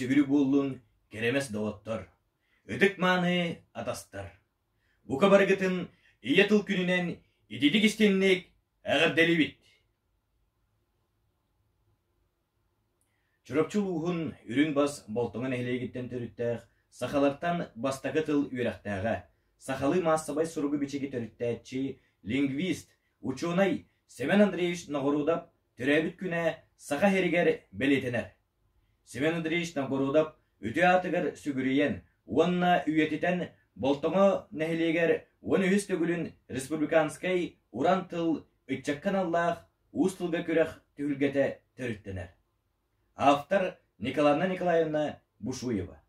сүгүрү боллун керемес доғыттар. Өтік маны атастар. Бука баргытын иятыл күнінен идидик истеннек әғірдели бит. Чурапчулуғын үрін бас болтыңын әйлегіттен түріттәғ, сақаларттан бастақы тыл үйрақтаға, сақалы массабай сұруғы бичеге түріттәтчі, лингвист, учунай Семен Андреевич Нағорудап түрәбіт күнә сақа херігер белетенер. Семен Андреевич Нағорудап үті атығыр сүгірейен, онна үйетітен болтыңы нәхілегер, оны үз төгілін республиканскай уран тыл үтчаккан Аллах уыз тылға күрәқ түгілгеті түріттенер. Автор Николаевна Николаевна Бушуева.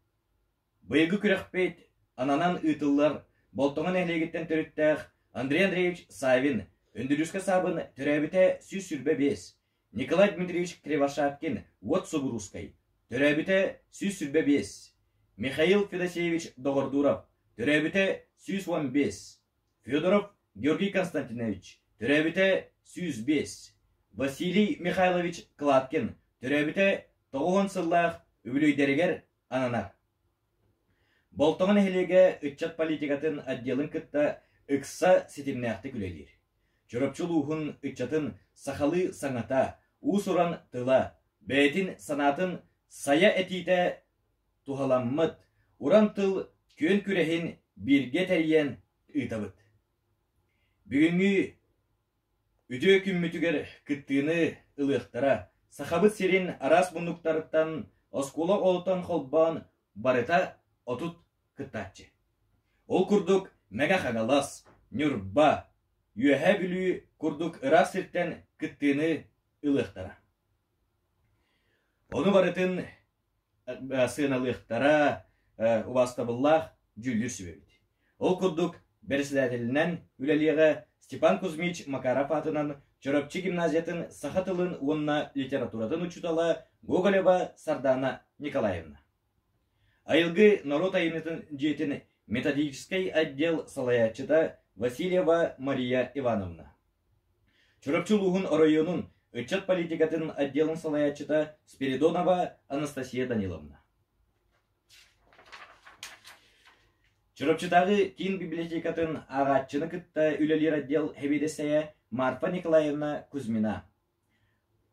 Быйгы күрәқпет ананан ұтылар болтыңы нәхілегеттен түріттәқ Андрей Андреевич Савин өндіріскі сабын түрәбіте сүз сүрбе бес. Николай Дмитриевич Кривошапкин вот Собурускай түрәбіте сүз сүрбе бес. Михаил Федосеевич Доғырдуров түрәбіте сүз 15. Федоров Георгий Константинович түрәбіте сүз 5. Василий Михайлович Кладкин түрәбіте 9 сыллақ үбілейдерігер ананар. Болтыңын әхілеге үтчат политикатын отделын кытта ықса сетімнәқті күлелер. Чурапчулуғын үтчатын сақалы саңата, усуран тыла, бәйтін санатын сая әтейті тухаламмыт, уран тыл көн күрәхін бірге тәрген ұйтабыт. Бүгінгі үді күммітігер күттіні ылықтара, сақабыт серін арас мұндықтарыттан оскола олтан қолбан барыта отут кыттатчы. Ол күрдік мәға қағалас, нүрба, үйәхә бүлі күрдік ырас сірттен күттіні ылықтара. Оны барытын сыналықтара ұбастабыллақ жүлдір сөбебеді. Ол күрдік бәрсіләтілінен үләліға Степан Кузьмич Макаров атынан Чорапчы гимназиятын сақатылын онна литературадан учутала Гоголева Сардана Николаевна. Айылғы народ айынытын жетін методический отдел салаячыда Васильева Мария Ивановна. Чурапчулуғын районын үтчат политикатын отделын салаячыда Спиридонова Анастасия Даниловна. Чурапчыдағы кин библиотекатын ағатчыны кытта үлелер отдел хебедесая Марфа Николаевна Кузьмина.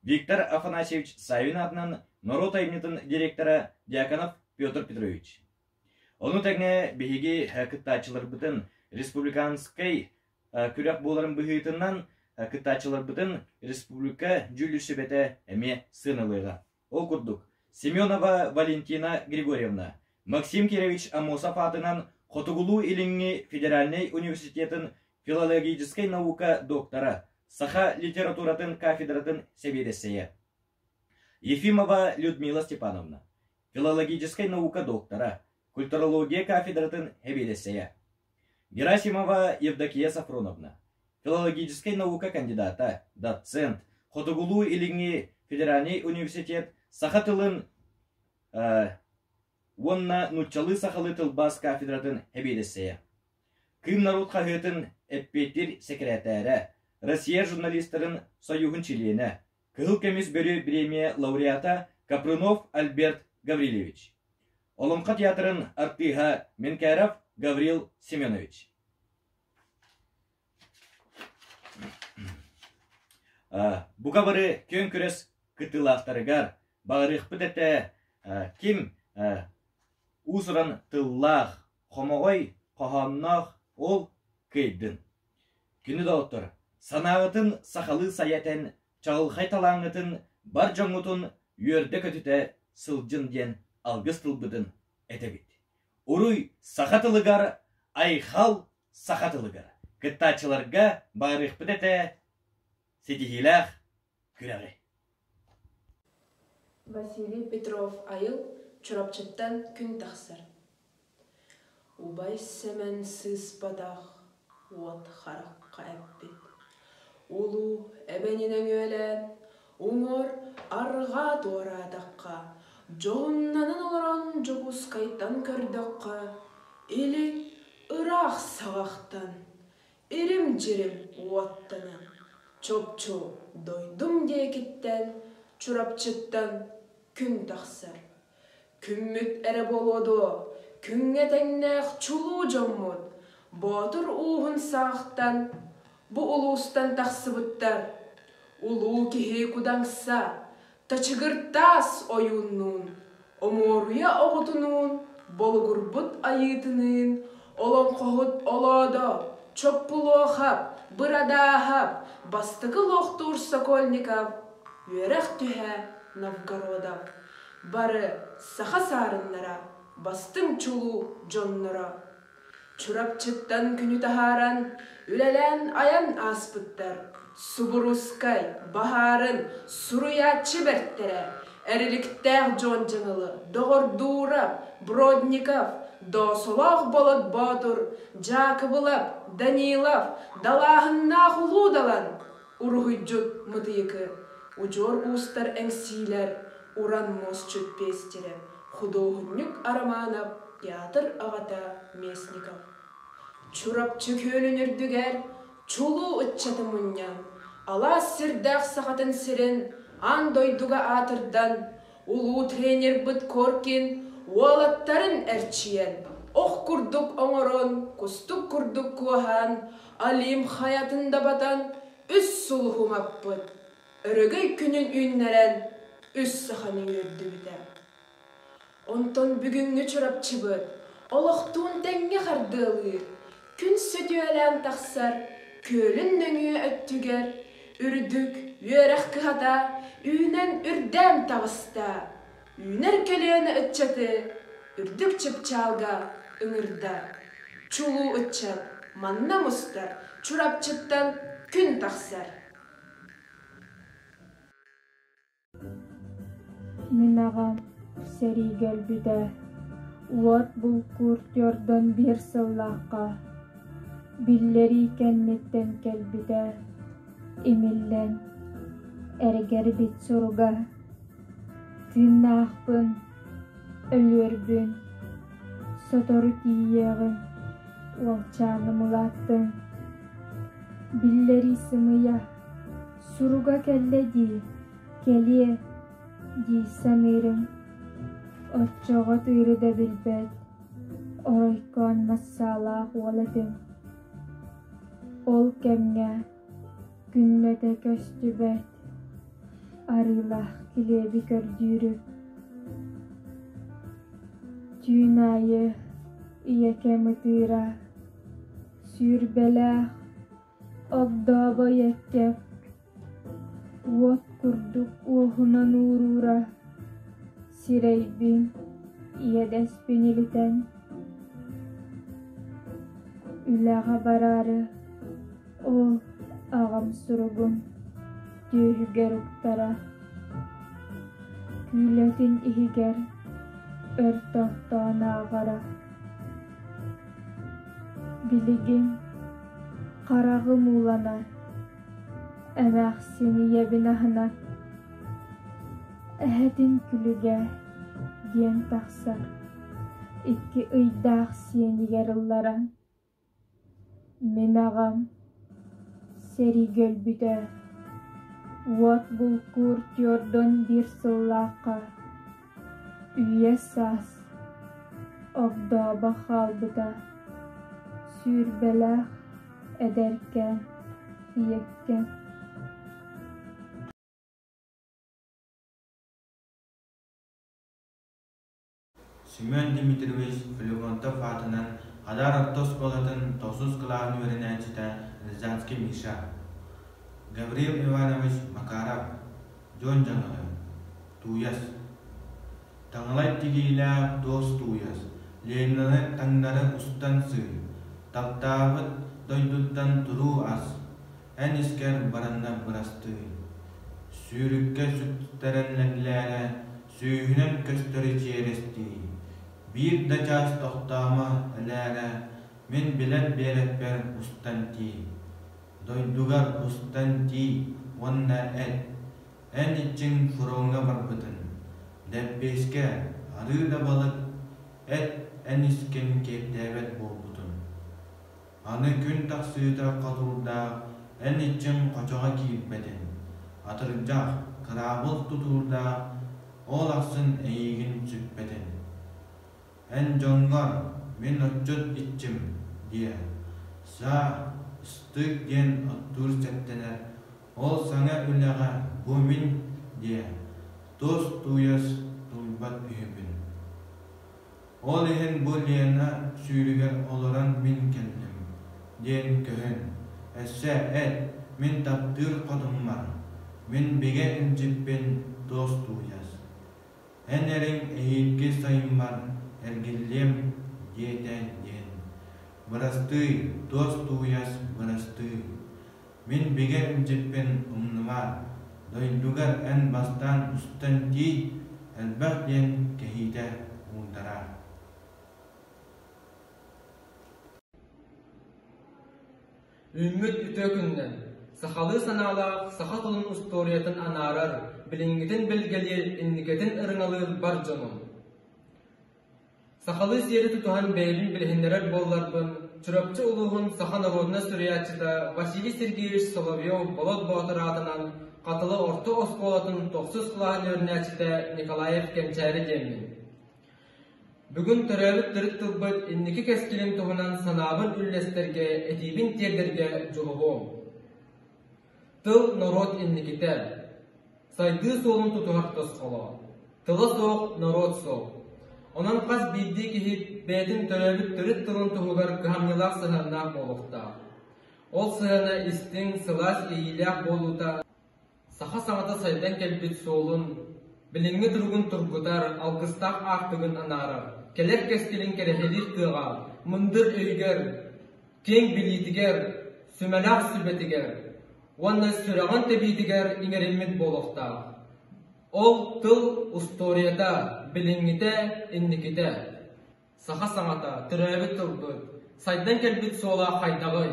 Виктор Афанасьевич Савин атынан народ айынытын директора Дьяконов Петр Петрович. Оны тәгіне бейге кыттачылар бұтын республиканскай күрек боларын бұғытыннан кыттачылар бұтын республика жүліші бәті әме сынылыға. Ол күрдік Семенова Валентина Григорьевна, Максим Кирович Амосов атынан Хотугулу иліңі Федеральный университетін филологической наука доктора, саха литературатын кафедратын себедесея. Ефимова Людмила Степановна, филологической наука доктора, культурология кафедратын себедесея. Герасимова Евдокия Сафроновна, филологической наука кандидата, доцент, Хотугулу иліңі Федеральный университет, саха тылын онна нучалы сахалы тылбас кафедратын hebedeseye. Кым народ қағытын әппеттер секретәрі, Россия журналистерін союғын чилені, кығыл кемес бөрі премия лауреата Капрунов Альберт Гаврилевич. Олымқа театрын артыға Менкәров Гаврил Семенович. Бұға бары көн күрес кытылақтарығар, бағырық бұдәті кім Усыран тыллах, хомогой, қоғамнақ, ол кейдін. Күні доғыттыр, санағытын сақалы саятен, чағылхай талаңытын, бар жоңғытын, үйерді көтіті сылжын ден алғыз тылбыдын әтебет. Уруй сақатылығар, айхал сақатылығар. Кыттачыларға бағырық бұдеті сетихилах күрәғі. Василий Петров айыл Чурапчаттан күн тақсыр. Убай сәмән сыз бадақ, от хараққа әппет. Улу әбәненің өлән, ұңыр арға дуарадаққа, жоғыннанын оларан жоғыз қайттан көрдіққа, елі ұрақ сағақтан, ирим-жирим уаттана, чоп-чоп дойдым дейкеттен, Чурапчаттан күн тақсыр. Kümmüt ere bolodu, künge tengnäq çulu jommut. Botur uğun sağıktan, bu ulustan taqsıbıttar. Ulu kihi kudangsa, taçıgırtas oyunun. Omoruya oğutunun, bolugurbut ayıtının. Olan kohut olada, çöppulu hap, bırada hap. Bastıkı lohtur Sokolnikov, yörek tühe Novgorodov. Barı saha sarınlara, bastım çulu jonlara. Çurap çıttan günü taharan, ülelen ayan aspıttar. Suburuskay, baharın, suruya çiberttere. Erilikte jon canılı, doğur durap, Brodnikov. Dosolaq bolot Batur, Jakobılap, Danilov, dalahınna hulu dalan. Uruhujut mıtıyıkı, ucor ustar engsiler, uran mos çötpestere. Hudohunyuk aramanap, teatr ağata Mesnikov. Çurapçı kölünür düger, çulu ıtçatı munyan. Ala sirdağ sahatın sirin, andoyduga atırdan. Ulu trener bıt korkin, Oğlatların erçiyen, kurduk oŋoron, kustuk kurduk kuahan, alim hayatında batan, üs suluhum appıt. Örögöy günün ünleren, üs sahanın ördü bite. Onton bugünkü çorapçı bıt, oloqtuğun denge hardığılır. Gün södüölen taqsar, kölün döngü öttüger, ürdük, yörek kıhata, ünen ürdem tağısta. Üner kölüğünü ıtçatı, ürdük çıpçalga, ıngırda. Çulu ıtçat, manna mustar, çurapçıttan gün taqsar. Minagam seri gölbüde, uot bul kurt yordan bir sıllaqa. Billeri kennetten kelbüde, imillen, erger bit surga. Tünnağbın, ölürbün, sotoru tiyeğin, olçanı mulattın. Billeri sımıya, suruga kelle di, keliye di sanırım. Otçoğa tüyrü de bilbet, oroykon masalaq oladın. Ol kemge, günnete köstübet, arılah kilebi gördürüp. Tünayı iyeke mıtıra, sürbelah, obdaba yekkep. Vot kurduk uğuna nurura, sireybin iyedes peniliten. Ülağa bararı, ol ağam surugum, tühüger uktara. Külletin ihiger, örtohtoğun ağara. Biligin, qarağım ulanar, emək seni yebinahına. Ehedin külüge, diyen taqsar, iki ıydağ seni yarıllaran. Men ağam, seri gölbüde, Vot bul kurt yordan bir sıllaqa, üye sas, obdaba halbıda, sürbelah ederken, yekken. Semyon Dmitrovich Filigontov atынан Hadar Artos bolатын tosuz kılağını öğrenen çita Rязанский Миша. Gavril Ivanoviç Makarov, John Jangalı, Tuyas. Tanglay tigiyle dost Tuyas. Lenin'in tanları ustan sığ. Taptavıt doyduttan turu as. En isker baranda bırastı. Sürükke sütterenlenlere, sühünen kösteri çeyresti. Bir de çaz tohtama elere, min bilet beret ber ustanti. Doydugar ustanti, onna et. En için furunga barbıdın. Deppeske, arı da balık, et en isken keptevet bolbudun. Anı gün taksıyda kadurda, en için koçağa kiyipmedin. Atırcak, kırabıl tuturda, olasın eğigin sütmedin. En jongar min otjut içim diye. Sa stık diyen ottur septener. Ol sana ülega bu min diye. Dost duyas duybat ühübün. Ol ihin bu liyana sürüger olaran min kendim. Diyen köhün. Esse et min taptır kodum var. Min bige incipin dost duyas. En erin ehitki sayım var. Ergillem diyeten diyen. Bırastı dost duyas bırastı. Min bige incipin umnuvar. Doylugar en bastan ustan ti elbah diyen kehide undarar. Ümmüt ütökünden, sahalı sanalaq, sahat olun ustoriyatın anarar, bilingitin bilgelir, indiketin ırınalır bar canım. Sahalı siyeri tutuhan beylin bilhinderer bollarbın, çırapçı uluğun saha narodna süriyatçıda, Vasili Sergeyevich Solovyov bolot boğatar adınan, katılı orta oskolatın toksuz kulağın örnəçide Nikolayev Kemçeri demin. Bugün törəbit dırık tılbıt inniki keskilim tuğunan sanabın üllesterge, etibin terderge juhubum. Tıl narod innikite, saydığı solun tutuhar toskala. Tıla soğuk, narod soğuk. Onan kas bildiği ki beytin törəbit dırık tılın tuğugar kıhamyılaq sıhırnak olukta. Ol sıhırna istin sılas iyilyak boluta, saha sanata saydan kelbit solun, bilingi durgun turgutar, algıstak artıgın anarar. Kelek keskilin kerehelir tığal, mındır öyger, keng bilitiger, sümelak sübetiger, vanna sürağın tebitiger ingerimit bolukta. Ol tıl ustoriyata, bilingite, innikite, saha sanata, türevi tılbıt, saydan kelbit sola haydağıy.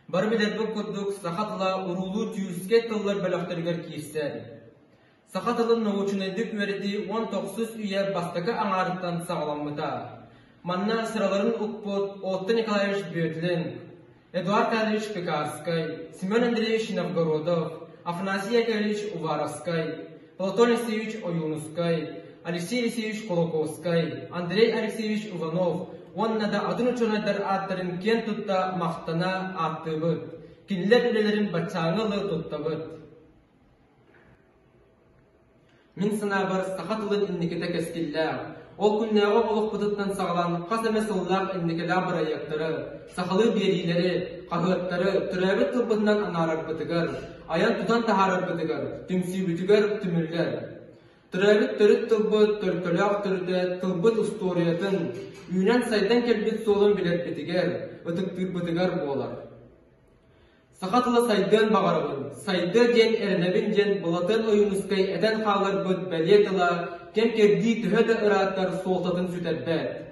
Bar bilet bu kudduk, sahatla urulu tüyüske tıllar belakterger kirser. Sahatılın novuçunedik veridi 19 üye bastaka anarıktan sağlanmıda. Manna sıraların ukput Otto Nikolaevich Bötlin, Eduard Karlovich Pekarskay, Semyon Andreyevich Novgorodov, Afanasiy Yakovlevich Uvarovskay, Platon Alexeyevich Oyunuskay, Alexey Alexeyevich Kolokovskay, Andrey Alexeyevich Ivanov, Onunla da adını çönedir adların ken tutta mahtana attıbıt, kinler ülelerin bachağılı tuttabıt. Min sınabar sahatılın innikete keskiller, ol günnağa oluq bıdıttan sağlan, qasame sıllaq innikela bırayaktırı, sahalı berileri, qahıtları, türəbit tıbbından anarar bıtıgar, ayan tutan taharar bıtıgar, tümsü bütügar tümüller. Türəbit törüt tıbbıt, törkölaq türde tıbbıt ustoriyatın, Ünen saydan kelbit solun bilet bitiger, ıtıktır bitiger bolar. Sakatıla saydan bağarabın, sayda jen ernebin jen bulatın oyunuskay eden xalar bud beliyetila, kem kerdi tühede ıratlar soltatın sütebbet.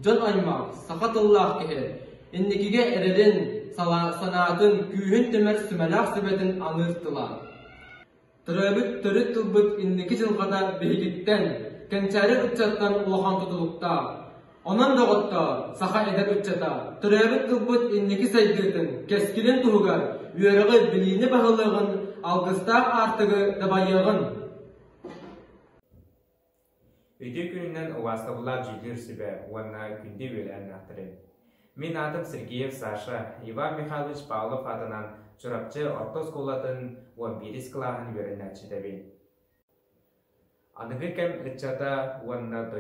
Jon aymaq, sakatıllah keher, innikige ererin, sanatın, kühün tümer sümelak sübetin anırtıla. Türəbit törüt tıbbıt inniki jılgada behigitten, kençari ıtçattan ulahan tutulukta, Onan doğutta, saha eder ütçata, türəbit tıbbıt inniki saydıydın, keskilin tuğugar, üyerığı bilini bağılığın, algıstaq artığı dabayığın. Öde gününden uvastavlar jilir sübe, ona günde ölen nahtırın. Min adım Sergeyev Sasha, Ivan Mikhailovich Pavlov adından çorapçı orta skolatın 11 klahın öğrenci debin. Anıgı kem ıççata uanna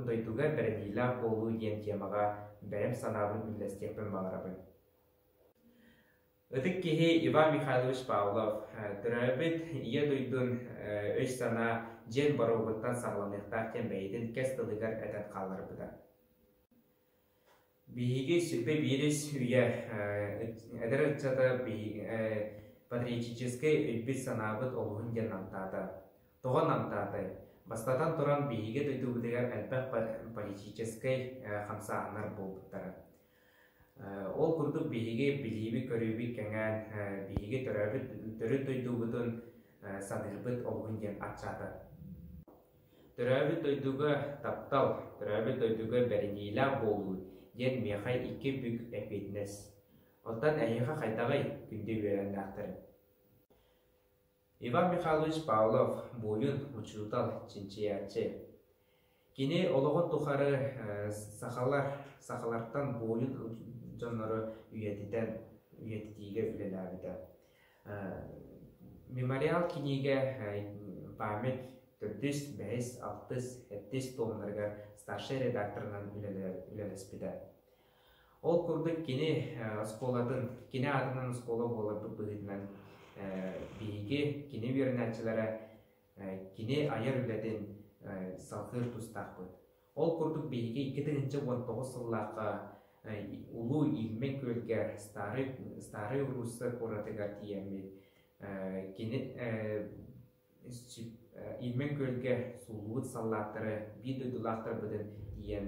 doytuga berenila bolu yen temaga berem sanabın üllestekpen bağırabın. Ötük kehi Ivan Mikhailovich Pavlov, türəbit iya doydun öç sana jen baroğuttan sağlanıqtaqten beydin kestılıgar eden qallarıbıda. Bihigi süpe biris üye eder ıççata patriotiический übbit sanabıt olğun gen namtada. Тоған намтады. Бастатан тұран бейге дөйдігер әлбәқ политическай қамса анар болдықтары. Ол күрді бейге білейбі көрейбі кәңән бейге түрі дөйдігідің санырбыт олғын ден атшады. Түрәбі дөйдігі таптал, түрәбі дөйдігі бәрінейлі болу ден меқай 2 бүк әпетінес. Оттан әйіға қайтағай күнде берен ақтыры. Ivan Mikhailovich Pavlov boyun uçurtal çinçiyerçi. Kini ologon тухары сахалардан бойын жоннору үйетитиге үлеләбіді. Мемориал киниге память 400, 5, 6, 7 томнарга старший редакторынан үлелеспіді. Ол күрдік кини адынан скола болар бұғытынан бейге кини вернәтчілері кини айыр үлетін салқыр тұстақ бұд. Ол күрдік бейге 2019 сыллаққа улу илмен көлге старый урусы қоратыға тиемет. Илмен көлге сулуыт саллақтары бейді дұлақтар бұдын дейін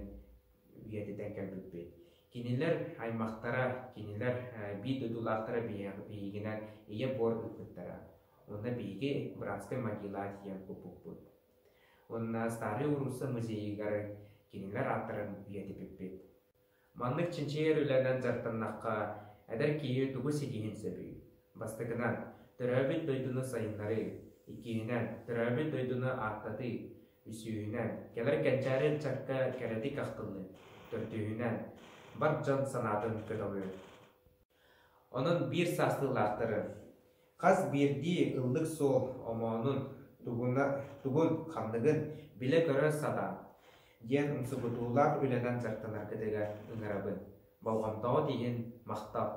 үйетіден кәлбітпет. Кинилер аймақтара, кинилер бейді дұлақтары бейгінен ие бор үкіттара. Онда бейге Братская могила тиен көпік бұд. Онда старый урусы музейгары кинилер аттарын үйеті беппет. Манлык чинчер үләнен жартаннаққа әдір кейі тұғы сегейін сөбей. Бастығынан түрәбіт дойдыны сайынлары, икейінен түрәбіт дойдыны аттаты, үсүйінен келер кәнчәрі чаққа кәрәді қақтылы, түртүйінен бар жан санадын көдауы. Onun bir sastılaqtırı. Qaz birdi ıldık sol omonun tugun qamdıgın bile görür sada. Diyen ınsıbıtular üleden zartalar kıdıga ıngırabın. Balgamdağı deyin maqtab.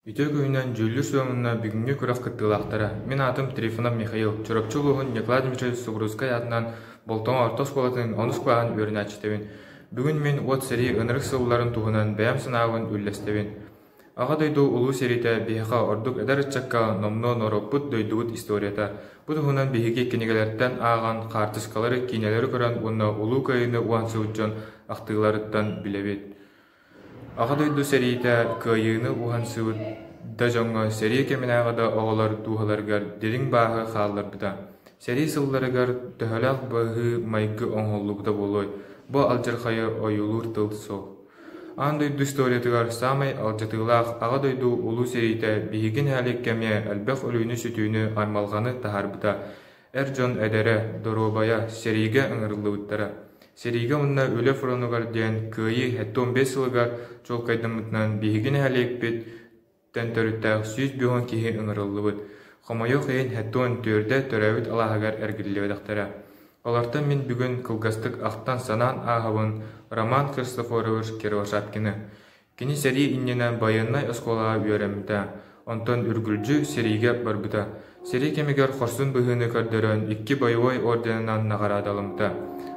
Үтө күйінен жүлі сөңінна бүгінгі күрек кыттылақтары. Мен атым Трифонов Михаил. Чурапчылығын Николай Дмитриевич Сугрузскай атынан Болтон Ортос қолатын 10 қуағын өрін әчітевін. Бүгін мен от сери ынырық сылларын туғынан бәйім сынағын үллестевін. Аға дойду улу серите бейіға ордук әдір чакка номно нороппут дойдуғыт историята. Бұд ғынан бейіге кенегелерден аған қартышқалары кейнелері көрін онна улу кайыны уансы ұтжон ақтығыларыттан білебет. Аға дойду серите кайыны уансы ұт да жоңға сери кеменағада оғалар туғаларғар дерің бағы қалар бұда. Сери сылларығар төхілақ бағы майғы оңғолу бұда болой. Бұ алжырқайы ойылур тыл сол. Андойду историятыгар самай алжатылақ аға дойду улу серейті бейгін әлік кәме әлбәқ өлүйіні сүтүйіні аймалғаны тахарбыта. Әр жон әдәрі, доробая, серейге ыңырлы ұттара. Серейге мұнна өлі фронугар ден күйі 15 сылыгар жол қайдымытынан бейгін әлік бет тәнтөріттәқ 100 бүйін кейі ыңырлы бұд. Қомайы қиын 14 төрәуіт алағығар әргілі ведақтара. Олардан мен бүгін кылгастык ақтан санан ағабын Роман Христофорович Кировошапкины. Кені сери инненен байыннай осколаға үйеремді. Онтан үргүлжі сериге барбыда. Сери кемегер қорсын бұғыны көрдірін 2 боевой орденынан нағарадалымды.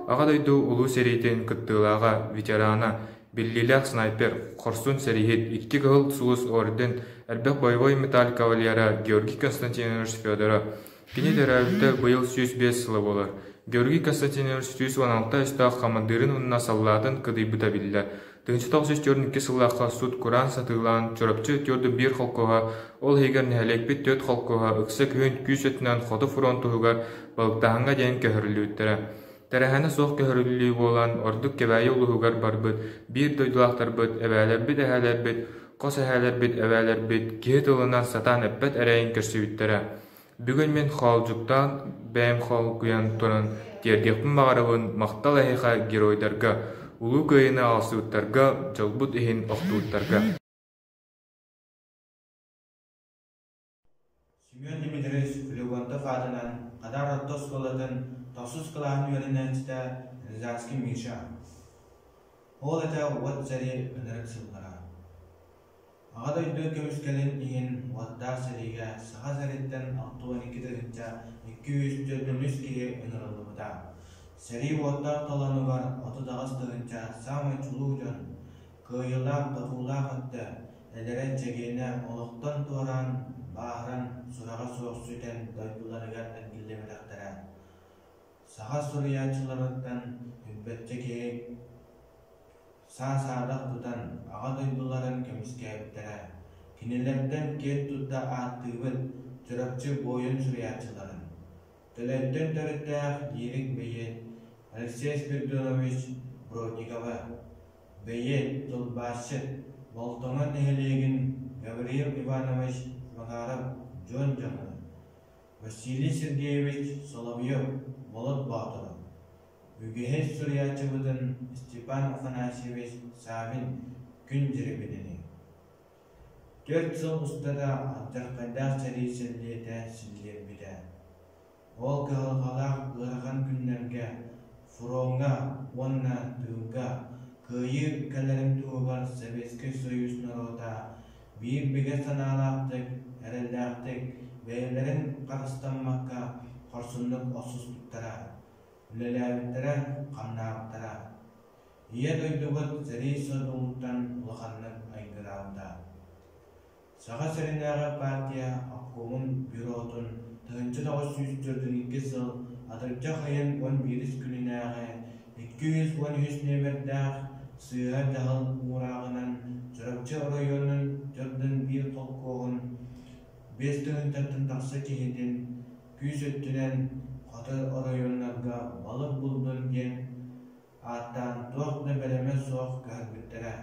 Аға дойду улу серейтен кыттылаға ветерана, биллилях снайпер, қорсын серихет 2 ғыл сулус орден, әрбек боевой металл кавалера Георгий Константинович Федора. Кені дәрәуді бұйыл 105 сылы болар. Георгий Константинович 116 ұстақ қамандырын ұнна салладын кыдый бұта білді. 1992 сыллаққа суд Құран сатылан чорапчы төрді бір қолқыға, ол егер нәлекпет 4 қолқыға ұқсы күйін күйсетінен ходы фронтуғығар балықтағынға дейін көхірілі өттірі. Тәрәхәні соқ көхірілі болан ордық кебәйі ұлығығар бар бұд, бір дойдылақтар бұд, әбәлер бұд, әхәлер бұд, қос әхәлер бұд, әбәлер бұд, кет ұлынан сатан әппәт әрәйін кірсі өттірі. Бүгін мен қалжықтан бәйім қал күян тұрын тергекпін мағарығын мақтал әйіға геройдарға, ұлы көйіні алсы ұттарға, жалбұд ехін оқты ұттарға. Семен Дмитриевич Филигонтов адынан қадар оттос болатын тосыз қылағын өрінен чіті Рязанский Миша. Ол әті от зәре үнірік сылғара. Ағада үйді көміскелін ең уаттар сәлеге саға зәреттен 62-дігінча 200-400 кейі үнірілді бұда. Сәлей уаттар талануғар 30-дығынча самай чулу жон, көйілам татулақ атты, әлерен жегені олықтан туаран, бағыран сұраға соқ сүйтен дойдуларығар әнгілдемеліктері. Саға сұриячыларыттан үббетче кейі саадақ тұтан аға дойдуларын көміске әбіттірі. Кенелерден кет тұтта аттығын жүріпчі бойын сүриятчыларын. Төлеттен төріттәқ ерік бейет Алексей Спиридонович Бродникова, бейет тұлбашы Болтонын әйелегін Гавриил Иванович Магаров Джон Джоны, Василий Сергеевич Соловьев Молот Батыры, Ügehes Suriyachibudun Stepan Afanasьевич Savin gün jirebidini. 4 yıl ustada Addarkadaq Seri-Silliyete Silliyebide. Ol kıhılgalaq ığırgan günlerge Furonga, Onna, Tığga, Kıyı kalerim tuğgar Sovetski Soyuz Naroda bir bige sanalaqtık, erellaqtık, beylerin qarıstanmakka korsunluk osustuktara, ülelabittere, qamnaqtara. İye doydugut Seri Soduluktan ulaqanlık aygıravda. Sağa Serinağa Partiya Akkumun Bürotun 1942 yıl Adırca Hayın 11 gününağı 213 neverdağ sığar dağıl uğrağınan Çorapçı rayonun Jordun bir kolkoğun 5 tığıntırtın taqsa kehidin küs öttünen Qatı rayonlarga balık buldun gen Attan toqna bereme soğuk garbittere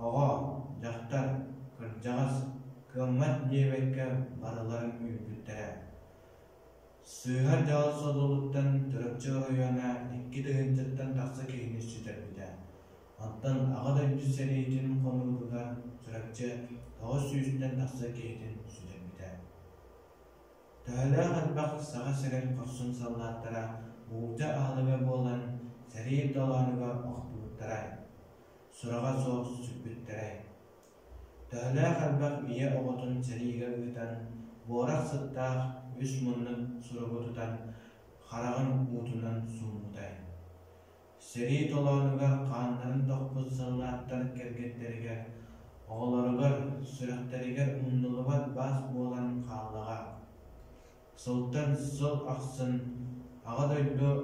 Oğa, Jaqtar, Kırcağız, Kımmat Nebekke barıların ülbüttere Sığar dağıl soduluktan Çorapçı rayona 2 tığıntırtın taqsa kehini süterbide Attan ağadaycı seriyinin konuğudular Çorapçı Toğuz yüzünden taqsa kehidin süterbide Tağla qalbaq sağa seren korsun sallattara Buğca ağlıga bolan Seri dolanıga oqtuluttara Surağa soğuk sütbüttere Tağla qalbaq iye oğutun seriga ıtan Borak sıttaq üç munun surugu tutan Qarağın uğutunan sumuday Seri dolanıga qanların toqpuz sallattar kergetlerige Oğlarıgar, sürüqteriger undulubat bas bolan qallığa Sultan sol aqsın Ağadaydı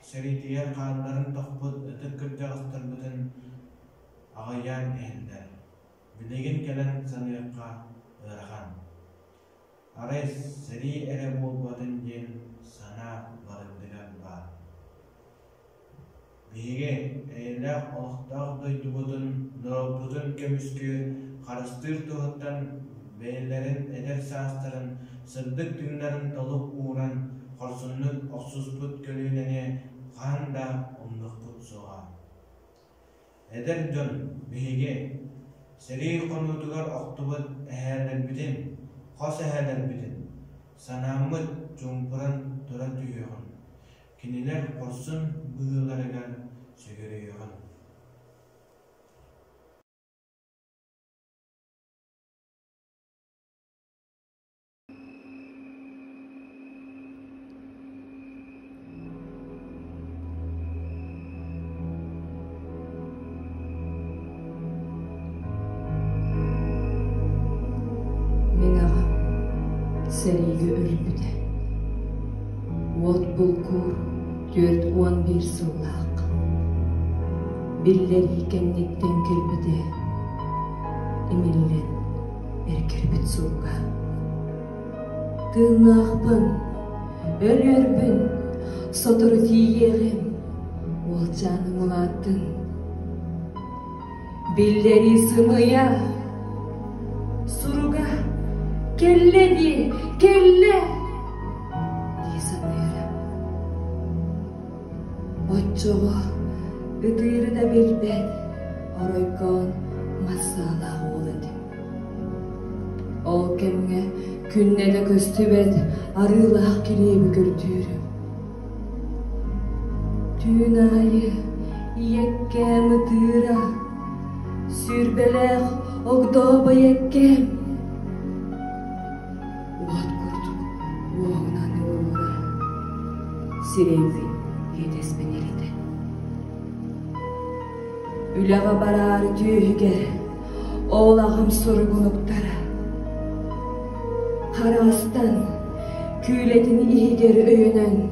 seritiyer qanların toqpuz ıtık kırcağıztır bütün Ağayan ehiller Bilegin gelen sanıqqa ırğan Aray seri ere bolbatın jen sana barındıgan var Bege eylaq oqtaq doydubudun Nurabudun kömüskü qarastır tuğuttan Beylerin eder sastırın Sırdık tüğünlerin toluq uğran Korsunluk oqsusput kölüylene Qanda umluqput soğa Eder jon bege Seri konudugar oqtubut eherler bidin Qos eherler bidin Sanamut jumpuran tura tüyüğün Kiniler korsun bığılarıgar sögürüyüğün Seriga ölbüde. Wot bulkur 4-11 sılaq. Biller ikenlikten kelbüde. Emillen erkerbüt suga. Tığnaqpın, ölürbün, sotur tiyeğim. Ol canım ulatın. Billeri sımıya, suruga. Kelle diye, kelle diye sanıyorum. Boççoğu, ıdırı da bilbet, oroykon masala oladı. Ol kemge künne de köstübet, arılaq kilemi gördüğürüm. Tün ayı, yekkem ıdıra, sürbelek, ogdoba yekkem. Sirevli yetesmenelide. Ülağa barar tüyge, oğlağım sorgunuktara. Karastan, küledin iyiger öyünün,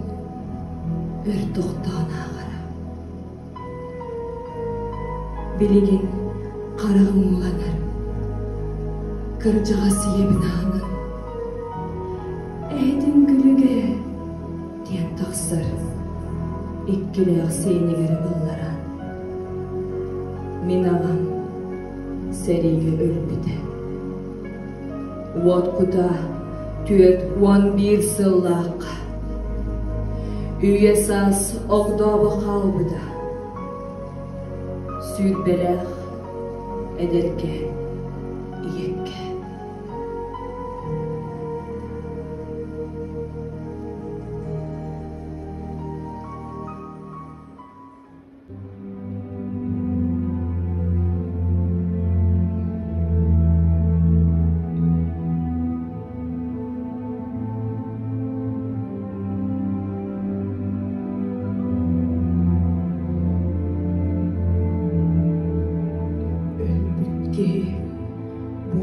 bir tohtana ağara. Biligin qarağım olanır, kırcağası yebinağının. Ehdin gülüge, diyen taqsır, ikkileyaq seynigeri ıllaran. Min ağam, serige ölbüde. Wotkuda 4-11 sılaq. Üyesas oqdaba qalbıda. Südberek ederke, iyekke.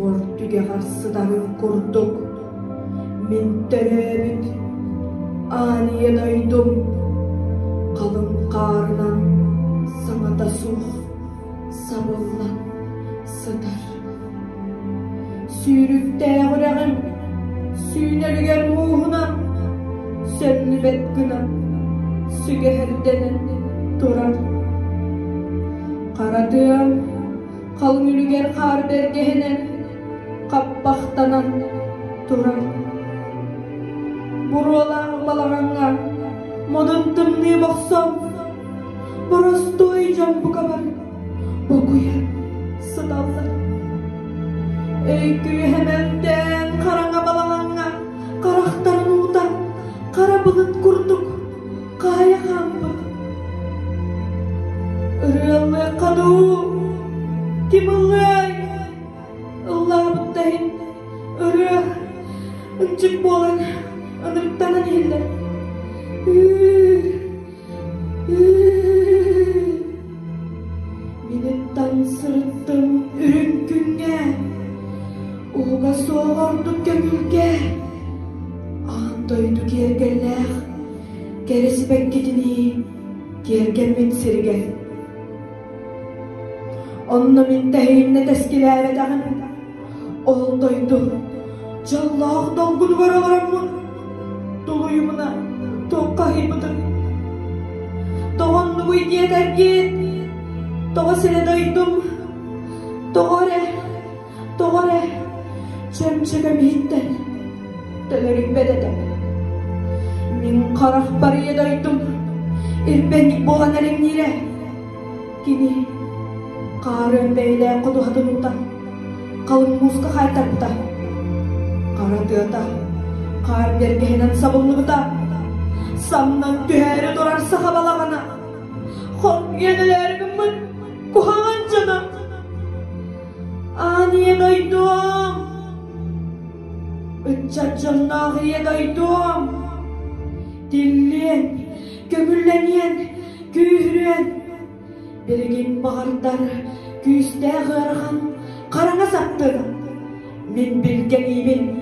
Bortüge karşıdarım kurduk. Min terebit aniye daydum. Kalın karnan sana da soğuk. Sabırlan sıdır. Sürükte yüreğim süynelger muhuna. Sönlübet günah sügeherdenen durar. Karadığım kalın ülger kar bergehenen kappaktanan duran. Buralar balağanlar moduntum ne baksam burası doyacağım bu kadar bokuya sıdallar. Öyküyü hemenden karanga balağanlar karaktarın uğda kara bulut kurduk kaya kampık. Irılı kadu kim ılay Allah buttahin ırı ıncık bolan ınırıktanan hiller. Minettan sırıttım ürün günge uğga soğurduk gömülge ağın doydu gergeller gerisi bekketini gergemin sirge. Onunla min tehimne teskilere dağın ol doydu Jallah dolgun var olaramın doluyumuna toqqahibıdır. Doğanlı bu idiye tergit doğa sene doydum doğare çemçegem hitten dölerik bedede min karak bariye doydum irbenlik boğan erenlire kini karın beyle kudu hadınında kalın muska haytarpıda karadığıda kar dergehenen sabunluğuda samdan tüheri durar sahabalağına kork yenelergimin kuhan cana aniye doydum üccat cannağıya doydum dilliyen gömülleniyen gührüyen birgin bağırlar güzde gırgan karana sattı min bilgenimin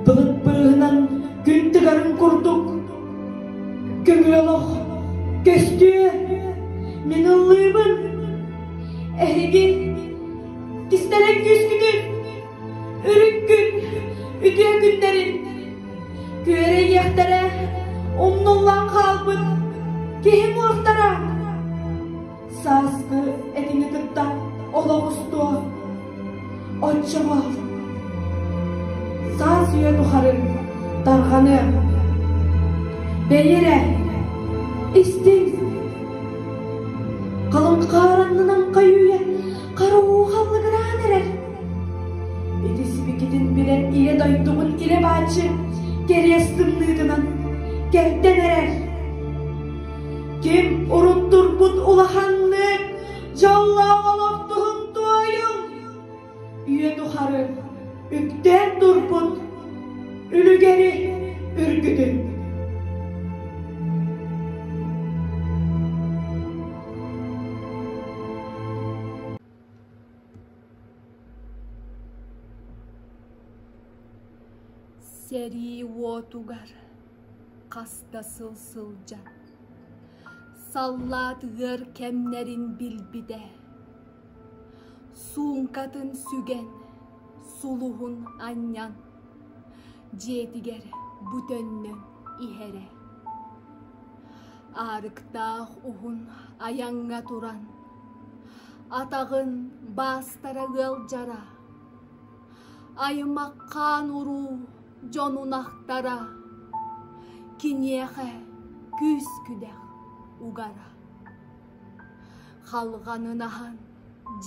bılık bığınan gün tıgarın kurduk gömül oluq göstüğü min ıllıyımın ehigin distelek yüz günün ürük gün üdüye günlerin güvere yektere umnullan kalbın kehim ortara saskı edini kıtta oloğustu Oççama sağ suya duharın darğanı beyire istin kalın karanlınan kayuya kara uğallı gıran erer edisi bikidin bilen ile doyduğun ile bağcı geriye sınlığından gerden erer kim uruttur bud ulahanlık jalla oloktuğun duayım üye duharı ükten durpun ülü geri ürgüdün. Seri votugar kasta sılsılca sallatığır kemlerin bilbide sunkatın sügen suluhun anyan jetiger bütönlön ihere arıktağ uhun ayanga turan atağın bastara gılcara aymakkan uru jonun ahtara kinyehe күз күдәк угара. Халғанынахан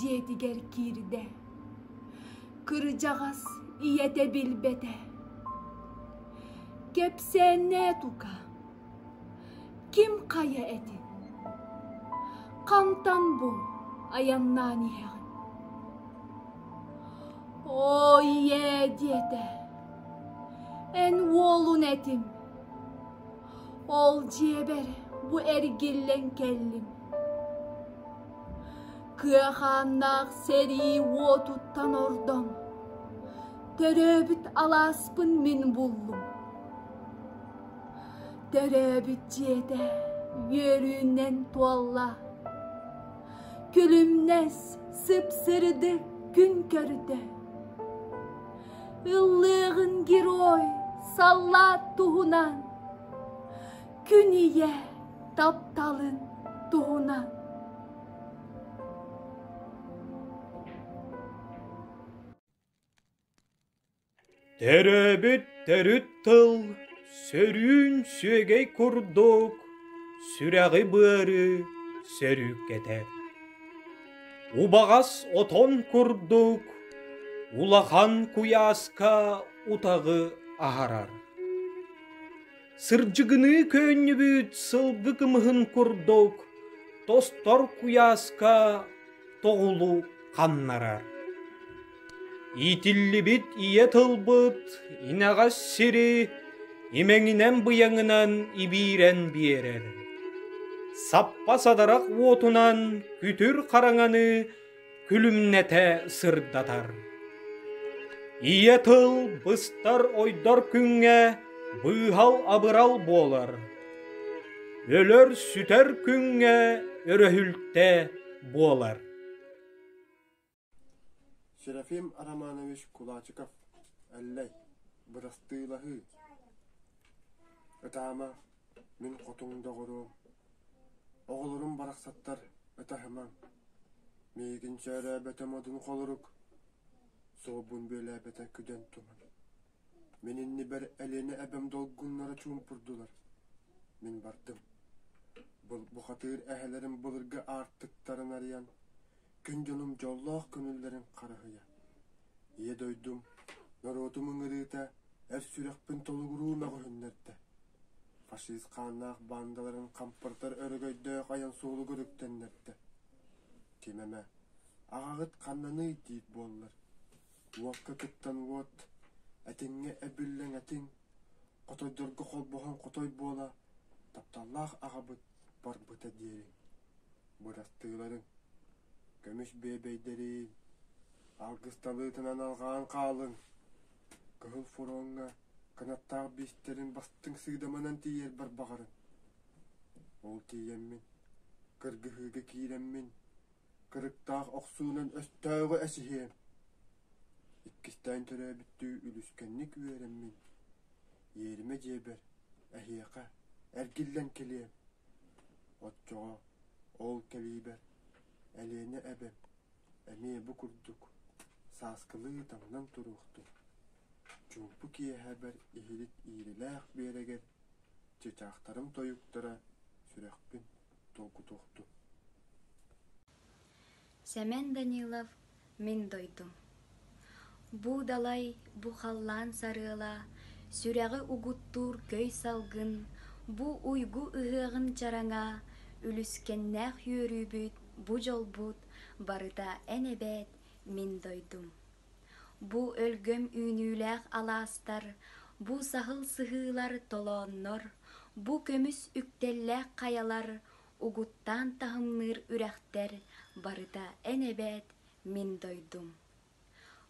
жетігер кирде, кыржағас иете билбете. Кепсене тука, ким кая этин? Кантан бу аяннан иһәғін. Ой, диете, эн уолун этим. Ол жебер бу эргиллен келлим. Кыаханнақ сери уотуттан ордон. Төрөбүт аласпын мен буллум. Төрөбүт жете йөрүнен туалла. Күлүмнес сыпсырды күн көрді. Иллығын герой саллат туһунан. Күн ие тапталын туһунан. Теребит терит тыл, сөрүн сөгей курдук, сүрәғи бары сөрүк кетер. Убағас отон курдук, улахан куяска утағы ағарар. Сыржығыны көннүбүт сылгы кымыхын курдук, тостор куяска тоғулу қаннарар. Итилли бит ие тылбыт, инағас сири, имеңінен бұяңынан ибирен биерер. Саппа садарақ отунан күтір қараңаны күлімнете сырдатар. Ие тыл быстар ойдар күнге бұйхал абырал болар. Өлөр сүтер күнге өрөһүлте болар. Şerefim Aramanoviç Kulaçıkov, Allay, Bırastığılahı. Ötama, min kotunda qorum. Oğulurum baraksattar, ötahıman. Meygin çöre betemodun koluruk. Soğubun böyle beten küden tuman. Meninni ber elini ebem dolgunlara çumpurdular. Min bardım. Bu hatır ehelerim bulurga arttıktarın arayan. Gündünüm jolloq könüllerin qarahıya. Iye doydum, narodumun ırıta, sürəkpin toluguruma qoyunlardı. Faşist qanaq bandaların kampırtar örgöydöq ayan soğulu görüktenlerdi. Timeme, ağağıt qannanı deyip bollar. Uakka kıttan uat, etinge ebüllen etin, qotoydurgu qol boğan qotoy bola, taptallaq ağabıt bar bıta diyerin. Burastığların, kömüş bebeyleri, algıstalıtından alğan qalın. Kıhıl furonga, kanattağ bisterin bastın sığdamanan tiyer bar bağırın. Ol tiyemmin, kırgıhıga kiremmin, kırıktağ oqsuunan östağı esihiyem. İkkistan töre büttü ülüskenlik üyeremmin. Yerime ceber, ehiyaka, ergillen keliyem. Otçoğa, ol keliber. Elene ebem, emeye bu kurduk, saskılığı tamdan turuqtu. Çumpu kiye haber ihilit iyirilaq bereger, çeçaqtarım toyuktara sürekpin толку тоқту. Семен Данилов, мен дойдум. Бу далай, бу халлан сарыла, сүрәғы угуттур көй салгын, бу уйгу ыһығын чараңа, үліскеннәқ йөрүбүт, бу жолбут, барыта әнебет, мен дойдум. Бу өлгөм үйнүләқ аластар, бу сахыл сыһылар толоннор, бу көмүс үктелләқ каялар, угуттан тахымныр үрәхтер, барыта әнебет, мен дойдум.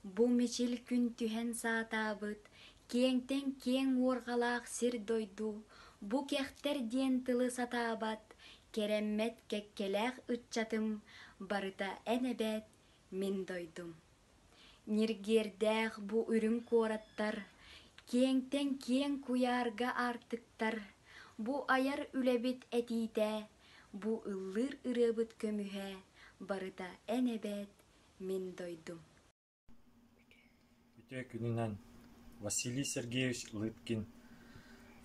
Бу мечил күн түһен саатабыт, киеңтен киең оргалаақ сир дойду, бу кехтер диен тылы сатабат, кереммет кеккеләқ ытчатым, барыта әнебет, мен дойдум. Ниргердәқ бу үрүн кораттар, киеңтен киең куярга артыктар, бу аяр үлебит әтите, бу ыллыр ырыбыт көмүһә, барыта әнебет, мен дойдум. Бүтө күнүнөн Василий Сергеевич Лыткин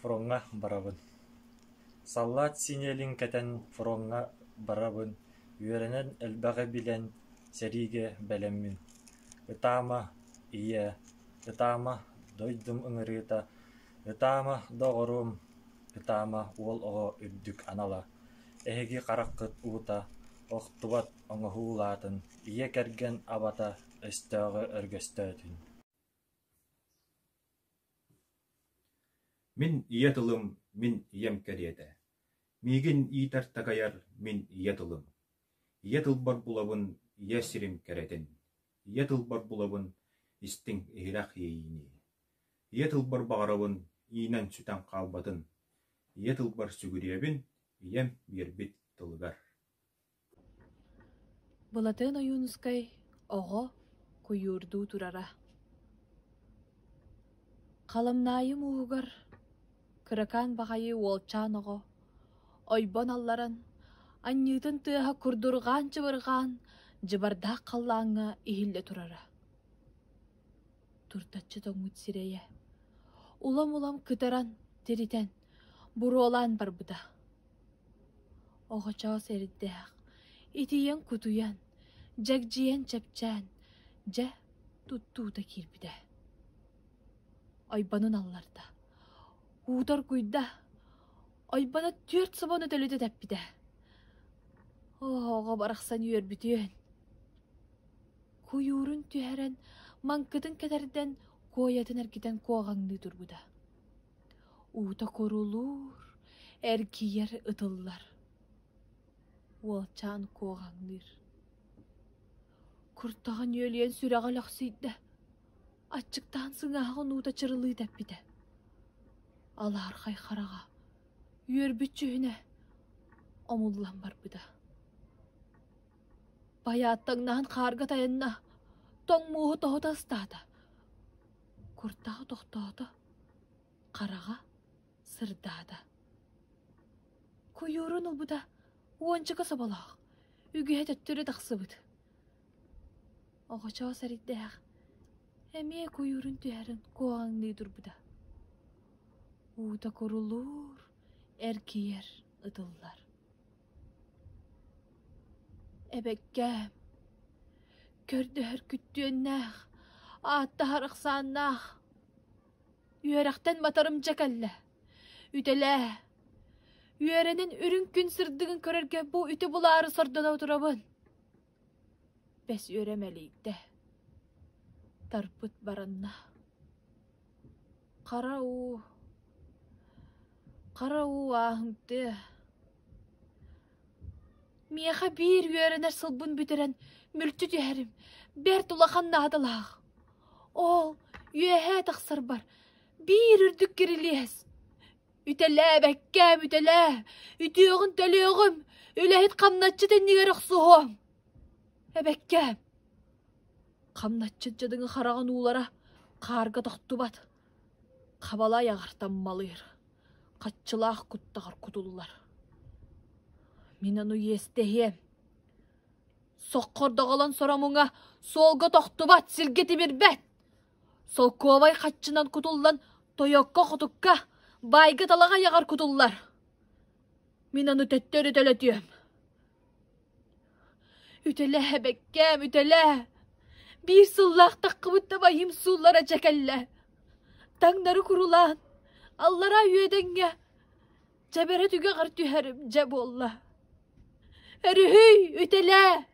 фронга барабын. Саллат синелин кәтен фронга барабын, үйеренен әлбәғі білен сәриге бәлеммін. Ытама ие, ытама дойдым ыңырыта, ытама доғырым, ытама ол оғы үрдік анала. Әхеги қараққыт ұта, оқтубат оңығулатын, ие кәрген абата өстөғы өргөстөтін. Min iyatılım, min iyem keriyete. Migin iytar takayar, min iyatılım. Iyatıl bar bulabın, iyasirim keretin. Iyatıl bar bulabın, istin ihrak yeyini. Iyatıl bar bağırabın, iyinen süten kalbatın. Iyatıl bar sügüriyebin, iyem bir bit tılgar. Балатын ойунускай оғо куюрду турара. Қалымнайым уғығар, кыракан бағайы олчан оғо, ойбон алларан, аннютын тыға күрдурған жыбырған, жыбарда қаллаңа ихилле турара. Туртачы тоңмут сирeye. Улам-улам кытаран, теритен, буролан бар бұда. Оғы чао сериддеғ, итиен кутуян, жакжиен чапчан, жа туттууда кирбиде. Ойбанын алларда. Уутар куйда. Ойбана түрт собону төлөдө тәппиде. Оға барақсан үйөрбүтүен. Куюрун түһәрен, манкытын кәдәрден, коятын әргиден коғаңны турбуда. Uuta korulur, erkiyer ıtıllar. Ualçan koğanır. Kurtağın yöleyen sürağa laksıydı. Açıktan sığağın uuta çırılığı depide. Alar kay karağa, yörbütçüğüne, omullan bar bıda. Bayattağından karga dayanna, ton muğu toğuda ıstada. Kurtağı tohtada, karağa, sırdada. Kuyurun ol buda, uancıka sabalaq, ügühe töttürü daqsıbıd. Oğaçağı sariddeğ, emeye kuyurun tüherin koğanlıdır buda. Uğda korulur, erkiyer ıdıllar. Ebekkəm, kördüher küttüennəğ, ağatta harıqsannağ, üyerekten matarım cakalle. Ütele. Üyerenin ürün gün sırdığın körerge bu ütü buları sardana oturabın. Bes üyeremeliydi. Tarpıt baranna. Kara u ahımdı. Miyaha bir üyerener sılbın büteren mültü tüherim. Bert ulağan nadalağ. Ol, üyehe taqsar bar. Bir ürdük giriliyes. Ütele bekkəm, ütele. Ütüğün tölüğüm. Ülehit kamnatçı denniger ıqsuğum. Bekkəm. Kamnatçı cadını xarağın uğlara karga toxtubat. Kabala yağartan malıyır. Kaççılaq kuttağır kutulular. Minanu yestehiyem. Soqqorda qalan soramuna solga toxtubat silgeti bir bet. Sol kovay kaççınan kutullan toyokka kutukka baygı talağa yağar kutullar. Minanu tettörü tölötüyüm. Ütele bekkəm, ütele. Bir sıllah takkıbıtta bayım suullara çekelle. Tangları kurulan, allara üyedenge. Cebere tüge qartüherim cebolla. Erühüy, ütele.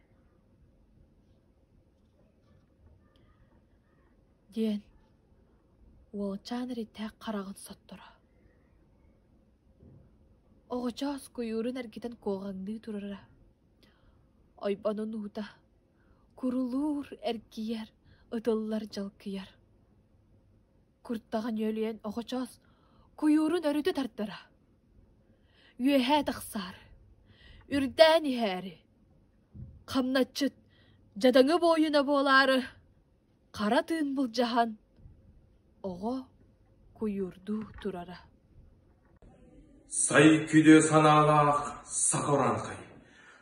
Diyen, uolcağın ritteğe qarağın sottura. Oğucağız kuyurun ergiden koğanlığı turara. Oybanın uğda, kurulur erkiyer, ıdıllar jalkıyar. Kurttağın yöleyen oğucağız kuyurun örüdü tartara. Yühe daqsar, ürden iheri. Kamnatçıt, jadağı boyuna boları. Karatın bul jahan, oğo kuyurdu turara. Say küdü sanalaq sakaranqay.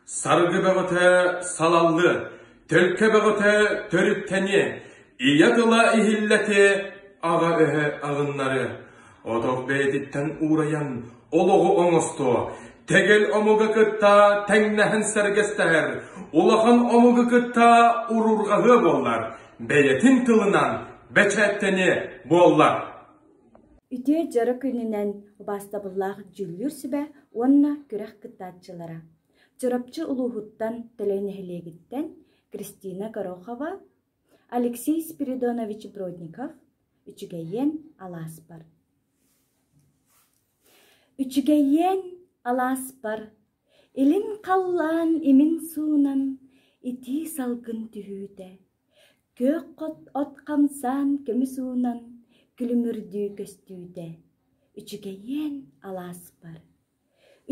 Sargı bağıte salallı, tölke bağıte törütteni, iyadıla ihilleti, ağa öhe ağınları, otok beyditten uğrayan, oluğu oňustu. Tegel omuga kıtta teňnähen sergesteher. Ulahan omuga kıtta ururgahy bollar. Beyetin tılınan beçetteni bollar. Үтө жары күнүнен бастабыллах жүллүр сибе онна күрәк кыттатчылара. Чырапчы улуһуттан тәләнәһелегиттен Кристина Горохова, Алексей Спиридонович Бродников, үчүгейен аласпар. Үчүгейен аласпар, илин қаллан имин суунан, ити салгын түһүүтэ. Көк отқамсан көмү суунан, күлүмүрдүү көстүүтэ. Үчүгейен аласпар.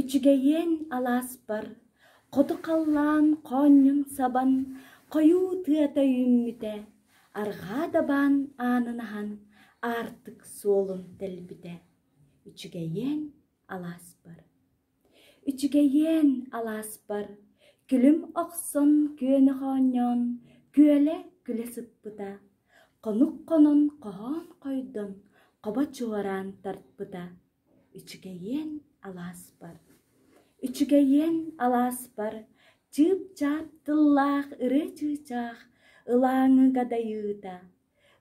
Үчүгейен аласпар, қоты қаллан қоньын сабан, қойу тыата үйүммүтэ. Арға дабан анынахан, артык солун тэлбите. Үчүгейен аласпар. Үчүгейен аласпар, күлүм оксон күйөнү хоньон, күөле күле сыппыта. Конук конон кохон койдон, коба чуаран тартпыта. Үчүгейен аласпар. Үчүгейен аласпар, чып-чап тыллах ыры чычах, ылаңы гадайыта.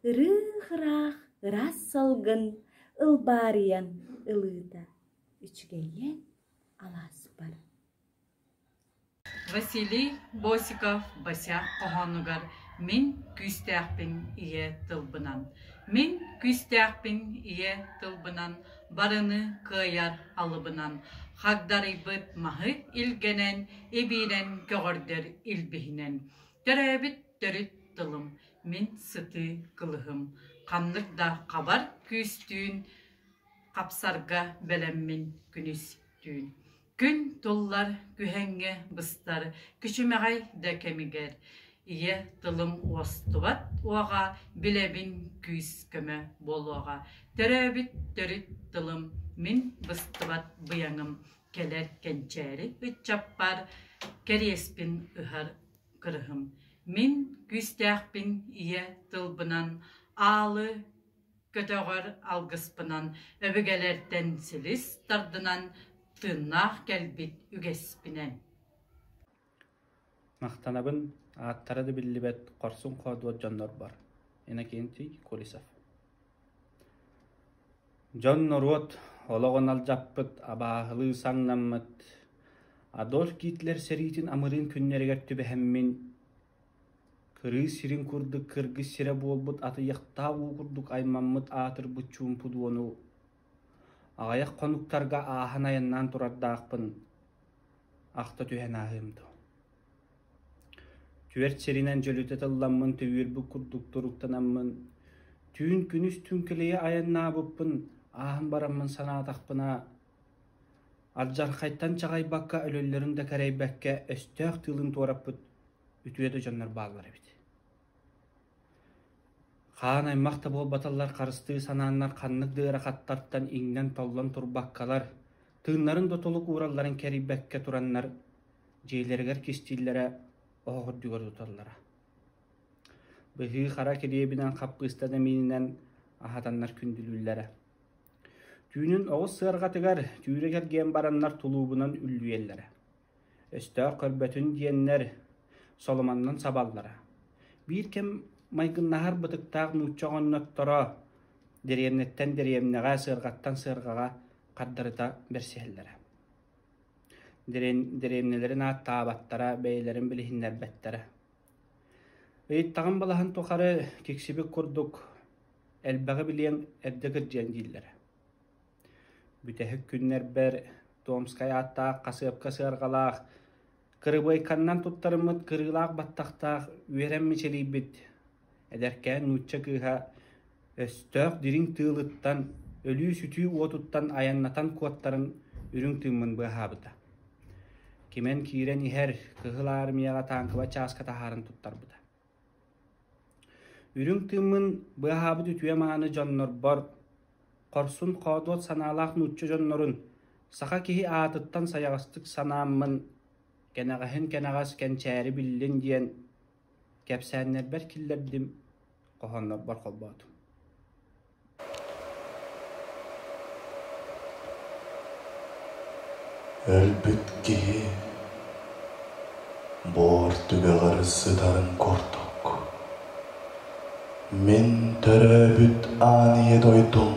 Ыры хырах, ырас салгын, ылбариян ылыта. Үчүгейен аласпар. Василий Босиков басяк кохонугар мен күстәкпин ие тылбынан. Мен күстәкпин ие тылбынан, барыны кыяр алыбынан. Хагдарыбыт махыт илгенен, эбирен көгөрдер илбихинен. Төрөбіт төрүт тылым, мен сыты кылыхым. Қамныкда қабар күстүүн, қапсарга бәлеммин күнүстүүн. Күн толлар күхенге быстар, күчүмәгай да кемигер. Ие тылым уостубат уаға, билебин күс көмө болуаға. Төрөбіт төрүт тылым, мен быстыбат бұяңым. Келер кенчери үтчаппар, кереспин ыхар кырыхым. Мен күстәкпин ие тылбынан, алы көтөгөр алгыспынан, өбігелерден силис тардынан, тыннах келбит үгеспинен. Мақтанабын аттарады биллибет корсун кодуот жоннор бар. Иннокентий Колесов. Жонноруот ологон алжаппыт, абаахылы саңнаммыт. Адольф Гитлер серитин амырын күннерегер түбэхэммин. Кыры сирин курдук, кыргыз сире болбут, аты яқтау курдук аймаммыт атыр бутчуун пудуону. Ағаяқ конуктарга аахан аяннан турардаақпын. Ақта түйен ағымды. Түйерт серинен жөлүтет алламмын, түйірбі курдук туруктанаммын. Түйін күнүс түнкелeye аянна бұппын, аахан бараммын санаатақпына. Алжар қайттан чағай баққа өлөлерін де кәрей бәкке өстөк тылын туараппыт, үтуеді жоннар бағлар әбіт. Қаан аймақта бол баталар қарысты сананнар қаннық дыра қаттарттан иңнен толлан турбаққалар, тыыннарын дотолық уралларын кәрей бәкке тураннар, жейлергер кестейлері оғыр дүгір тұталлара. Бұхы қара керебінен қапқыстады менінен ахатаннар күнділілері. Түйінің оғыз сырға тігер, түйрегер ген бараннар тулубынан үллүйелері. Өстөк көрбөтін диеннер соломаннан сабаллара. Bir kem майгыннахар бытыктаақ нуччоғонноттора деремнеттен деремнеға сырғаттан сырғаға қаддарыта берсеһеллері. Деремнелерін аттаабаттара, бәйлерін біліхіннер бәттері. Өйттағын балахан тоқары кексібі күрдік, әлбәғі білен әддігір жен дейлері. Бүтәхік күннер бәр, Томскай аттаақ, қасыпқа сырғалақ, кырыбайканнан туттарымыт кырылақ баттақтақ үйерен мечелей бит. Әдәркән нучча кыға өстөк дирин тыылыттан, өлі сүтүй уотуттан аяннатан куаттарын үрің тымын бұғабыда. Кемен кирен ихер кыгыл армияға танкыва часка тахарын туттар бұда. Үрің тымын бұғабыд үтуе мағаны жоннор бар, Корсун қодуат саналақ нучча жоннорын, сақа кеhi атыттан саяғастық санамын, кенағахын кенағас кенчәрі білін дейін, кәпсәннер бәр киллердім, қоғанлар бар қолбаду. Elbetki bor tübeğer sıdarın korduk. Men töröbüt aniye doydum.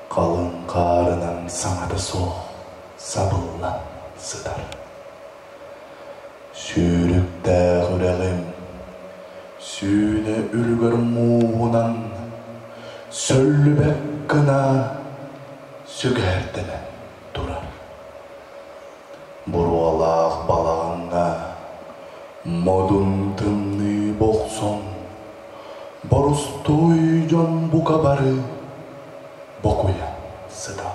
Kalın karınan sana da soğuk sabıllan sıdar. Sürükte yüreğim süne ülgür muğunan söllübek kına sügerdimen durar. Burualak balağına modun tımlı bokson borustuycan bu kabarı bokuyan sıdalar.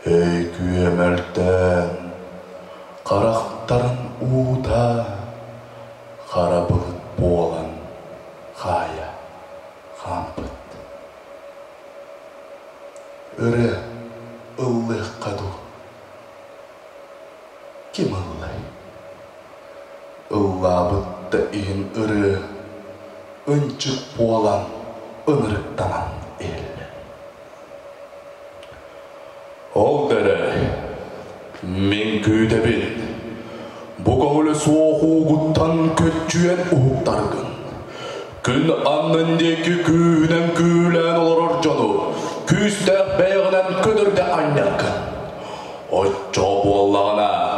Ey küyemelten karaktarın uğda kara bılıt boğalan kaya kampıt. Öre ıllık kadu. Kim ıllay? Illabıtta ihin ırı ınçık boğalan ınırıktanan el. Ol dere, min küydebin, bu kavule soğuğu guttan kötçüyen uğuktargın. Gün annındaki küyden küylen olur canı, küstek beğenen ködürde anyarkın. Oçça bu Allah'ına,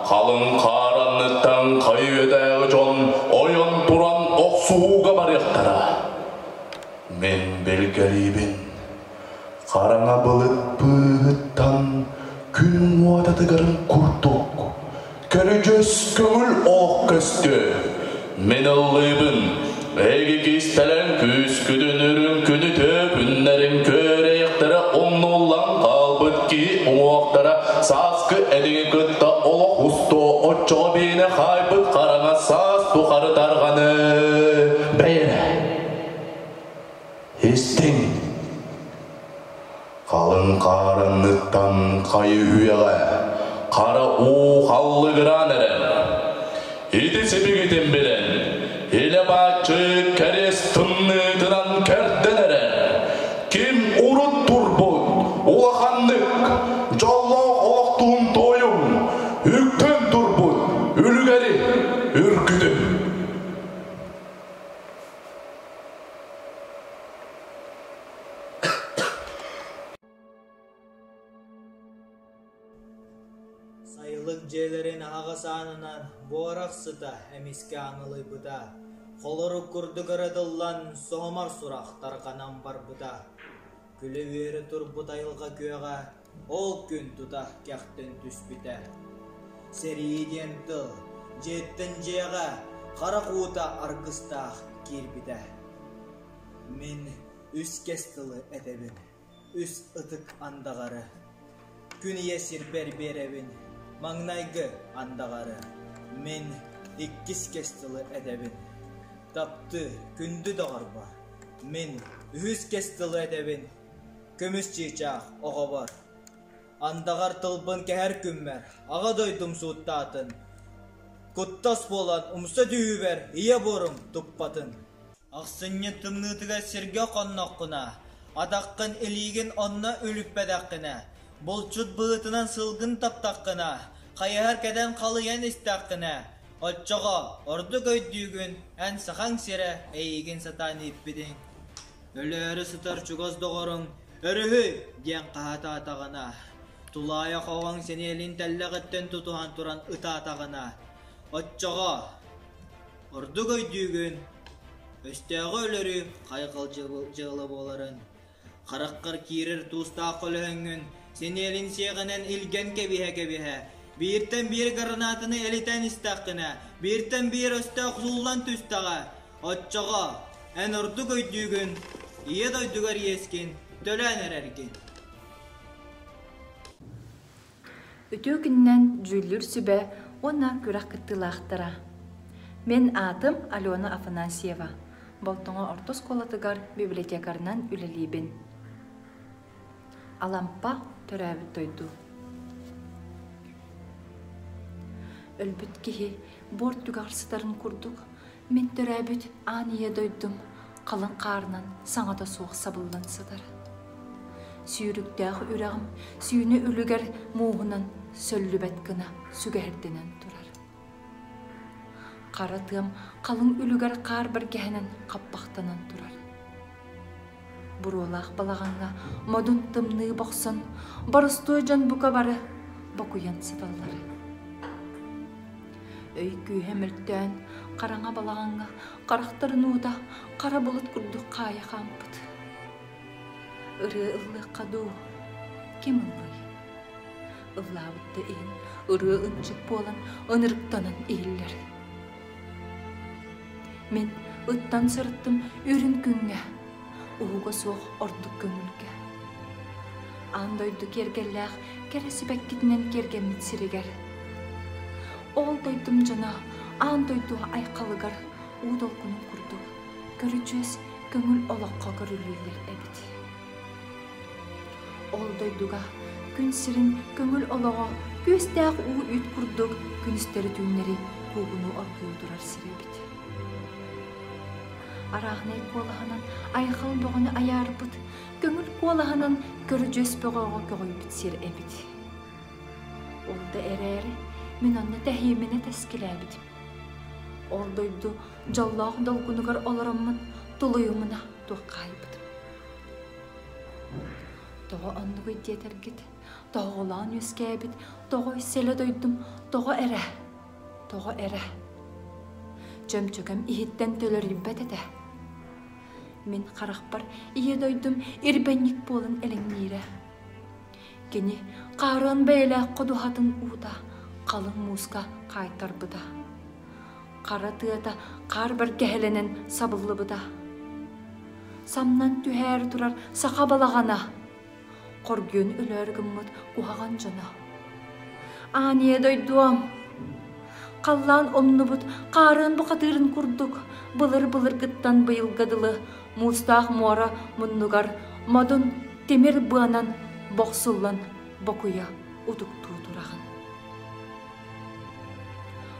kalın karanlıktan kayıvedeği can, oyan duran oksuğuğa barıktara. Men belgelibin, karana bılıt bığıttan gün muadadıgarın kurtuk. Körücüz kömül oğ köstü. Men ıllıybın, egi kistelen küs küdünürün küdü töpünlerin köreyektere omnullan kalbıt ki umuaktara saskı edigi kıtta ola husto oço bine haybıt karana sas tukarı darganı beyre. Histin kalın karanlıktan kayı hüyege kara uğallı gıran eren iti sepigidin bilen ile bakçı keres tımnıdınan kerden eren kim urut turbut ulakanlık jollo oğtuğun toyum hükten turbut ülgeri ürküdü. Sayılık jelerin ağasanınan boğarak sıta emiske anılay buda. Koloruk kurdu gıradıllan soğumar surak tarkanan bar buda. Külü veri tur budayılga köğe, ol gün tuta kekten түс biter. Seriden tıl, jetten jeğe, kara kuta arkısta kir biter. Min üs kestılı edebin, üs ıtık andağarı. Gün yesir berberevin, mangnaygı andağarı. Min ikkis kestılı edebin. Taptı kündü dağarba. Min ühüs kestılı edebin. Kömüs çiçak oğa var. Andağar tılbın keher kümmer. Ağa doydum suuttatın. Kuttas bolan umsa düğüver. İye borum tuppatın. Aksınye tımnıtıga sirge qonnaqına. Adaqqın iligin onna ölüp bedaqına. Bolçut bığıtınan sılgın taptaqına. Kayahar keden kalıyan istaqına. Otçağa ordu göydüğün en sahan sire eygin satan ippidin. Ölüörü sıtar çugoz doğurun. Örühü diyen qahata atağına. Tulaya qoğan seni elin telleğetten tutuhan turan ıta atağına. Otçağa ordu göydüğün östeğe ölürü kaygıl jığılı boların. Qaraqqar kirir tuğsta qolöngün. Seni elin seğinen ilgen kebihe. Birten bir granatını eliten istaqına. Birten bir östeğe sullan tüstağa. Otçağa en ordu göydüğün iye doydugar yeskin. Dölen erergin. Ötü günden jüllür sübe ona kürak kıttılaqtıra. Men adım Alona Afanasyeva. Boltoңа ortos kolatıgar bibliotekarынан ülelibin. Alampa törәbit doydu. Ölbüt kihi bort tügarsıtарын kurduk. Men törəbit aniye doydum. Kalın qarnan sana da soğuk sabıllan sıdır. Сүйрүктәэх үрәғым сүйіні үлігер муғынан сөллүбәт кына сүгәрдінен турар. Қаратығым қалың үлігер қар бір кәхінен қаппақтанан турар. Бұролақ балағанға модун тымны боқсын, барыстой жан бұқа бары бокуян сыталлары. Өй күйемілттен қараңа балағанға қарақтарын ұуда қара бұлыт күрдік қайы қампыд. Ыры ыллы қаду, кем ыллы? Ыллауытты ең, ыры ынчық болан, ынырықтанан ейлер. Мен ыттан сырыттым үрін күнге, уға соқ ордық көңілге. Андойды кергелләқ, кересі бәккетінен кергемет сірегер. Ол дойдым жана, андойды айқалығар, удал күнін күрдік. Көрічөз көңіл олаққа көрілілер әбіт. Ол дойдуға күн сирин көңіл олаға көстәқ уу үт күрдік күністері түйінлері көгіну орғыу дұрар сиребіт. Арағынай қолағынан айқал бұғыны аяр бұд, көңіл қолағынан көрі жөс бұғыға көғой бітсер әбіт. Олды әрәрі мен онны тәхейміне тәскілі әбітім. Ол дойду жаллақ долгунығар оларамын тұлыйымына туққай бұдым. Тоғы онны көйдетергет, тоғы олан өскәбіт, тоғы селі дойдым, тоғы әрі. Жөмчөгім ихіттен төлер имбет әді. Мен қарақпар ие дойдым, ирбәнник болын әліңнейрі. Кені қарын бәйлі қодуғатын ұуда, қалың музға қайтар бұда. Қара тыата қар бір кәхіленен сабылы бұда. Самнан түхәрі тұрар сақа балағана. Qorgün ölörgümmüt uğagan jana. Aniye doyduam. Qallan omnubut qarın bu qatırın kurduk. Bılır gıttan bıyılgadılı. Mustaq mora munnugar. Madun temir bıanan boqsullan bokuya uduktu durağın.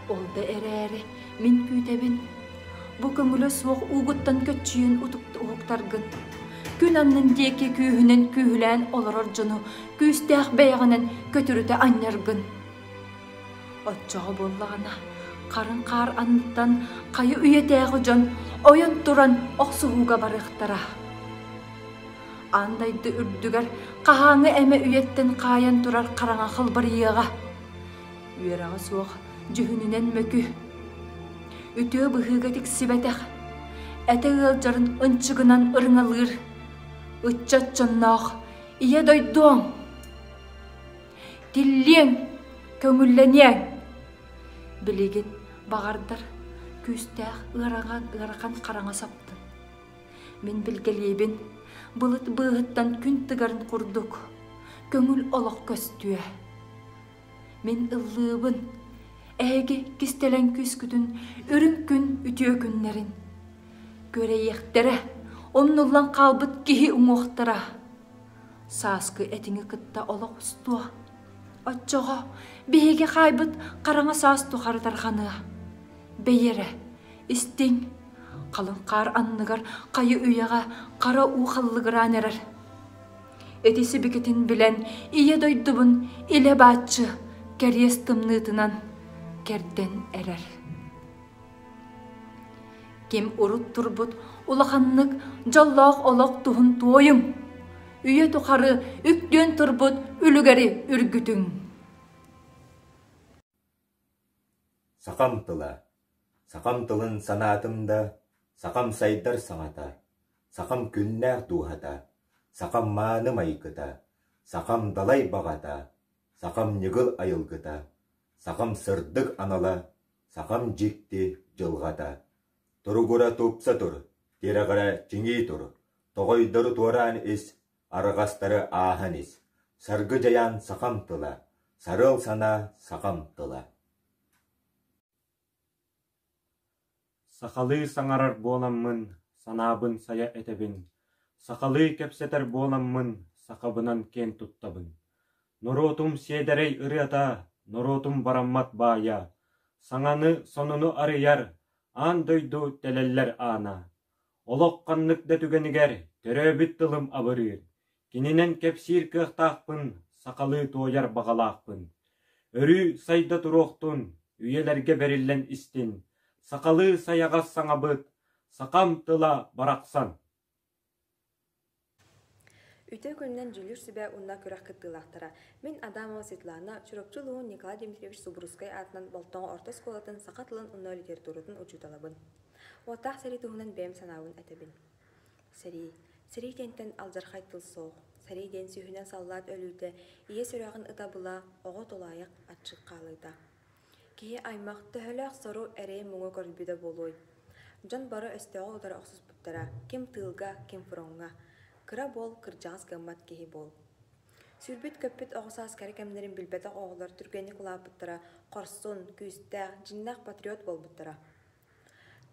Olda ereri min kütebin. Bu köngülü soğuk uğuttan kötçüyün uduktu uğuktargın. Gün annın deki kühünün kühülen olarır jonu, küstəq bəyğinin kötürüte annargın. Otçağı bollağına, qarın qar anlıttan qayı üyetəği jon, oyun turan oqsuğuğa barıqtara. Andaydı ürdügar, qahanı əmə üyetten qayan turar qarana xılbar yığa. Üyerağı soğuk, cühününen mökü. Ütüğü bıhıga tiksibetəq, əte ılcarın ınçıgınan ırıngalır. Ütçat jannaq, iya doyduam. Dillien, köngüllenien. Biligin, bağardar, küstəq, ırağan qarana saptın. Men bilgeliyebin, bılıt bığıttan gün tıgarın kurduk. Köngül olaq köstüye. Men ıllığın, әйге кистелен күскүтін, үрін күн үтіе күннерін. Көрейектері, Omnullan qalbıt kihi uŋuqtara. Saskı etini kıtta olaq ustuğa. Atçoğa, bihege qaybıt qarana sas tuqar tarxanığa. Beyere, istin, qalın qar anныгар qayı üyağa qara uğallıgıran erer. Etisi biketin bilen iye doydubun ile batçı keries tımnıtınan kerden erer. Kim urut turbut ulaqanlık jallaq olaq tuhun toyun. Üye tuqarı üktön turbut ülügeri ürgütün. Сақам тыла. Сақам тылын санатымда, сақам сайдар саңата, сақам күннәқ дуғата, сақам маны майкыта, сақам далай бағата, сақам негіл айылгыта, сақам сырдық анала, сақам жекті жылғата. Тұрғыра топса тұр, терағыра жеңей тұр, тоғойдары туаран ес, арғастары ахан ес, саргы жаян сақам тыла, сарыл сана сақам тыла. Сақалы саңарар боламмын, санабын сая этебин. Сақалы кепсетер боламмын, сақабынан кен туттабын. Норотум седерей ырыата, норотум бараммат бая. Саңаны сонуну арыяр, ан дойду телеллер ана. Олоққанлык да түгенігер, төрөбіт тылым абырыр. Кининен кепсир кыhtaqpın, сақалы тояр бағалақпын. Өрі сайда тұроқтun, үйелерге берілен істin. Сақалы саяғас саңабыт, сақам тыла барақсан. Үтө күннен жүлүр сүбә унна көрәк кыттылақтара. Мен Адамова Светлана, чурапчылуын Николай Дмитриевич Субрускай атынан Болтоңа орта сколатын сақатылын унна литературатын учуталабын. Отақ сәри туғынан бәм санауын әтебін. Сәри тентен алжархай тылсоқ, сәри ден сүйінен саллат өліуді, ие сөрағын ытабыла, оғы толайық атшық қалыйда. Кие аймақ төхіләқ сору әрей мұңы көрбіді болуй. Жан бары өстеғі ұдары оқсыз бұттара, кем тылға, кем фронға. Кыра бол, кыржағыз гаммат кеhi бол. Сүрбет көппет оғысас кәрі кәмдерін білбетақ оғылар түргені құлапыттыра, қорсын, күйістәқ, жиннақ патриот бол бұттыра.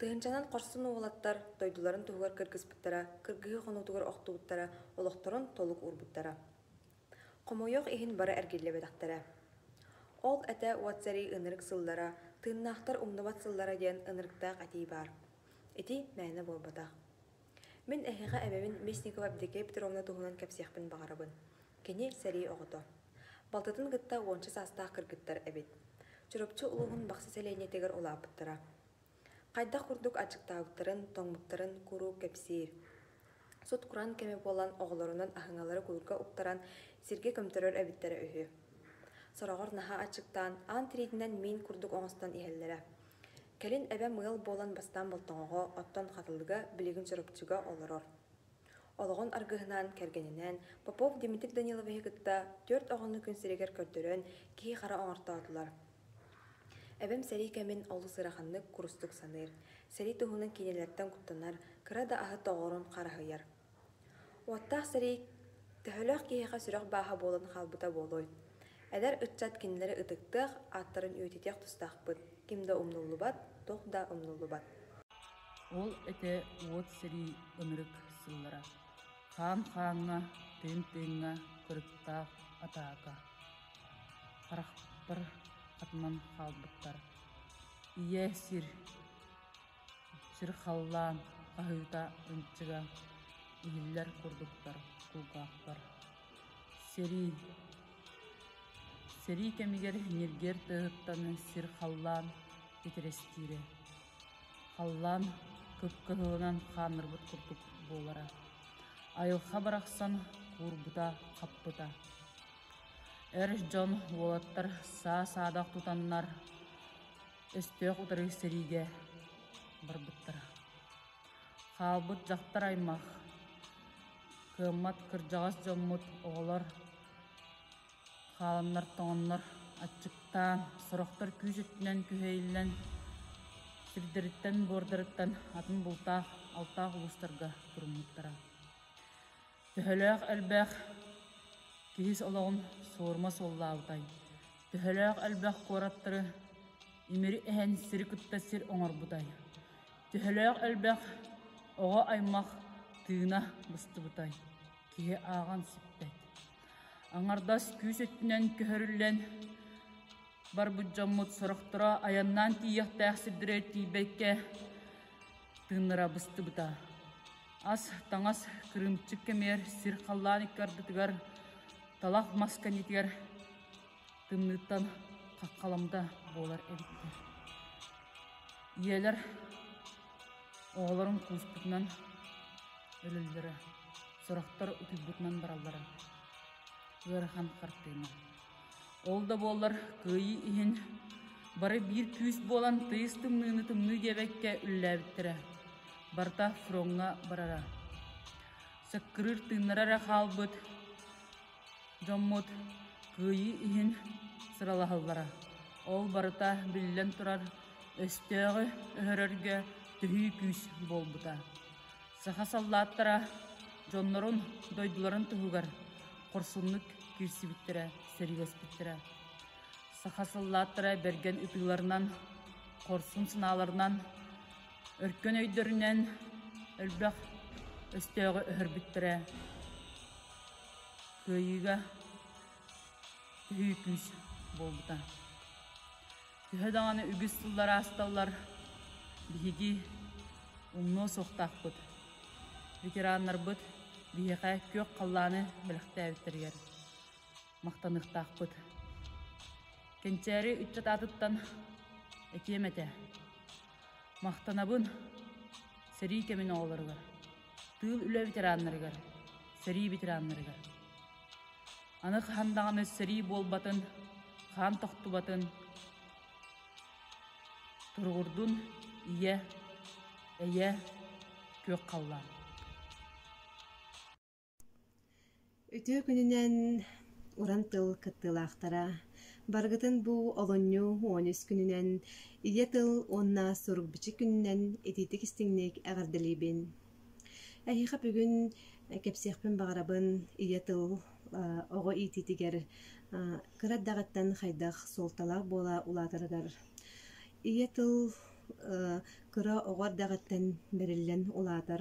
Тығынчанан қорсын оғылаттар, дойдуларын тұғығар кыргыз бұттыра, кыргығы қонутығыр оқты бұттыра, олықтырын толық ұр бұттыра. Қомойоқ ехін бары әргелі бәдақтыра. Ол әті уатсари ынырық сыллара, тыыннақтар умнабат сыллара ден ынырықтақ әтей бар. Эти мәйіні бол батақ. Мен әхиға әбәмін Месникова Абдекей Петровна туғынан кәпсияқпын бағарабын. Кені сәрей оғыды. Балтатын ғытта 10 састақ кіргіттар әбет. Чүріпчі ұлығын бақсы сәлейне тегір олапыттыра. Қайда құрдық ачықтауыттарын, тоңмыттарын көру кәпсейір. Сұт құран кәме болан оғыларынан ахыңалары көргі ұптаран сірге көмтірір әбеттері өйі. Сұрағыр наға ачықтан, аң тірейдінен мен құрдық оңыстан ихеллері. Кәлін әбә мұйыл болан бастан болтаңығы, оттан қатылыға, білігін жұрықчыға олырыр. Олығын арғығынан, кәргенінен, Попов Дмитрий Даниловы ғытта 4 оғыны күнсірегер көрдірін кей қара оңырта атылар. Әбәм сәрей кәмен олы сырақанны күрістік саныр, сәрей тұғының кенелерттен құттанар, кыра да ағы тоғырын қарахыяр. Оттақ сәрей төхіліқ кейіға сүрақ баға болын қалбыта болой. Әдәр үтчат кенелері ұтықтық, аттарын өйтетек тұстақ бұд. Кимда умнулу бат, тоқда умнулу бат. Ол әте от сәрі ымырық сыллара. Қан-қанға, тын-тынға, күріктақ атаға. Қарақпыр қатман қалбыттар. Ие сір қаллан, қағыта үнчіға, үйілер құрдықтар, құлғақтар. Сери кемигер нергер тыгыттаны сир халлан етерестире. Халлан көпкығынан қанырбыт күртік болара. Айылға барақсан құрбыта қаппыта. Әріш жон олаттар садақ тұтаннар өстеқ ұтыры сериге барбыттар. Қалбыт жақтар аймақ. Кымат кыржағас жоммут оғылар. Қаланнар тоңыннар атчықтан, сұрақтар күйзеттінен күйейлен, сірдіріттен бордырыттан атын бұлтақ, алтақ ұлыстарға тұрмыттара. Түхіләқ әлбәқ кейіс олағын соғырма соллауытай. Түхіләқ әлбәқ қораттыры имері әхән сірі күтті сір оңыр бұтай. Түхіләқ әлбәқ оға аймақ тыына бұсты бұтай. Кейі аған сіптай. Аңардас күйс өттінен көхірілен бар бұджаммыт сұрықтыра аяннан тияқ тәқсірдірі тейбәкке тыңыра бұсты бұта. Ас таңас кірімчік кемер сір қаллан иккардытығар талақ масканетігер тымныттан қаққаламда болар әрікті. Иелер оғыларын қуыспытынан өлілдері, сұрақтар үтілбітінен баралдары. Ғырхан қартыйма. Ол да болар күйі иін бары бір күйіс болан тыйыз тымны дебекке үлләбіттірі. Барта фронға барара. Сыққырыр тынырара қалбыт. Жоммут күйі иін сыралағылдара. Ол барыта білден тұрар өстеғі өрерге түхі күйіс болбыта. Саха саллаттара жоннорун дойдуларын тұғығар. Қорсынлық күйсі біттірі, сәрігес біттірі. Сақасыллаттыра берген үпілерінен, қорсын сыналарынан, өркен өйдерінен өлбәқ өстеғі үхір біттірі. Көйіға түйі күйс болбыта. Түйі дағаны үгіз сыллары асталар бігі ұмно соқтақ бұд. Ветеранлар бұд, Бияқа көк қалланы біліқтәбіттерігер. Мақтанықтақпыт. Кенчәрі үтчат атыттан әкеметі. Мақтанабын сәрі кемін оғылырғар. Тыл үлі ветеранларығар, сәрі ветеранларығар. Анық хандағаны сәрі болбатын, хан тоқтубатын, тұрғырдың ие, әйе, көк қаллан. Үтө күнінен уран тыл кыттылақтара. Баргытын бу олонню 13 күнінен, ие тыл онна сорук бичи күнінен этитик истиңнек әғарделейбен. Әйіға бүгін кепсеқпен бағарабын ие тыл оғы ититигер кыраддағаттан хайдақ солталақ бола улатыргар. Ие тыл кыра оғардағаттан берілен улатыр.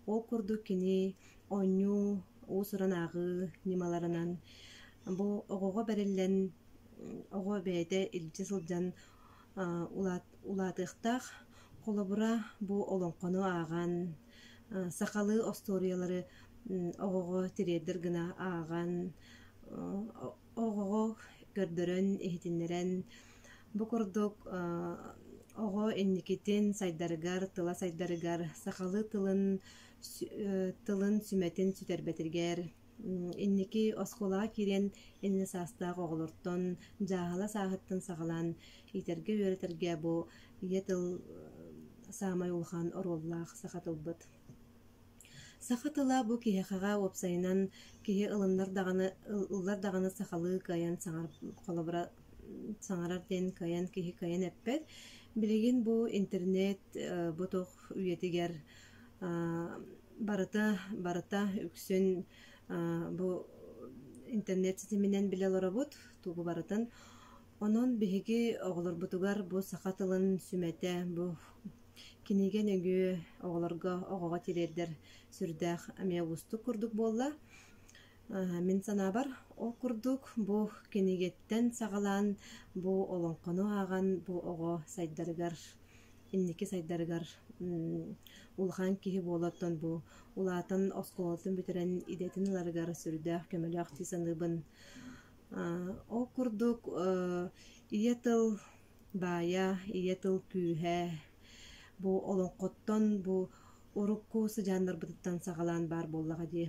Ол күрді кені оню уусуран ағы немаларынан. Бұл оғыға берілен оғы бәйді илчі сылжан улатықтақ қолыбыра бұл олонқону аған. Сақалы осториялары оғығы тиреддір гына аған, оғығы көрдірін, ehitинлерін. Бұ күрдік оғы энникетен сайдарыгар, тыла сайдарыгар, сақалы тылын сүметін сүтербетіргер. Энники осқолаға керен энні састақ оғылырттон, жағала сағыттын сағалан, итерге өретерге бұ етіл самай улхан ороллақ сақатылбыт. Сақатыла бұ кихеқаға опсайынан кихе ылар дағаны сақалы каян қолабыра саңарар ден каян кихе каян әппет. Білеген бұ интернет бұтық үйетігер барыта үксін бұ интернет сетеменен біле лора бұд, туғы барытын. Онын бігі оғылар бұтығар бұ сақатылын сүмәті бұ кинеген өңі оғыларға оғыға тиреддер сүрдәқ әме ұсты күрдік болла. Мен сана бар, ол күрдік бұ кинегеттен сағалан, бұ олонқыны аған, бұ оғы сайдарыгар, иннеке сайдарыгар улхан кихи болаттан бұ улатын осқолатын бүтерен идетін ларыгар сүрдәқ көмілі ақтисаныбын. Ол күрдік иетіл бая, иетіл күйе, бұ олонқоттан, бұ урукку сыжандар бұтыттан сағалан бар боллаға де.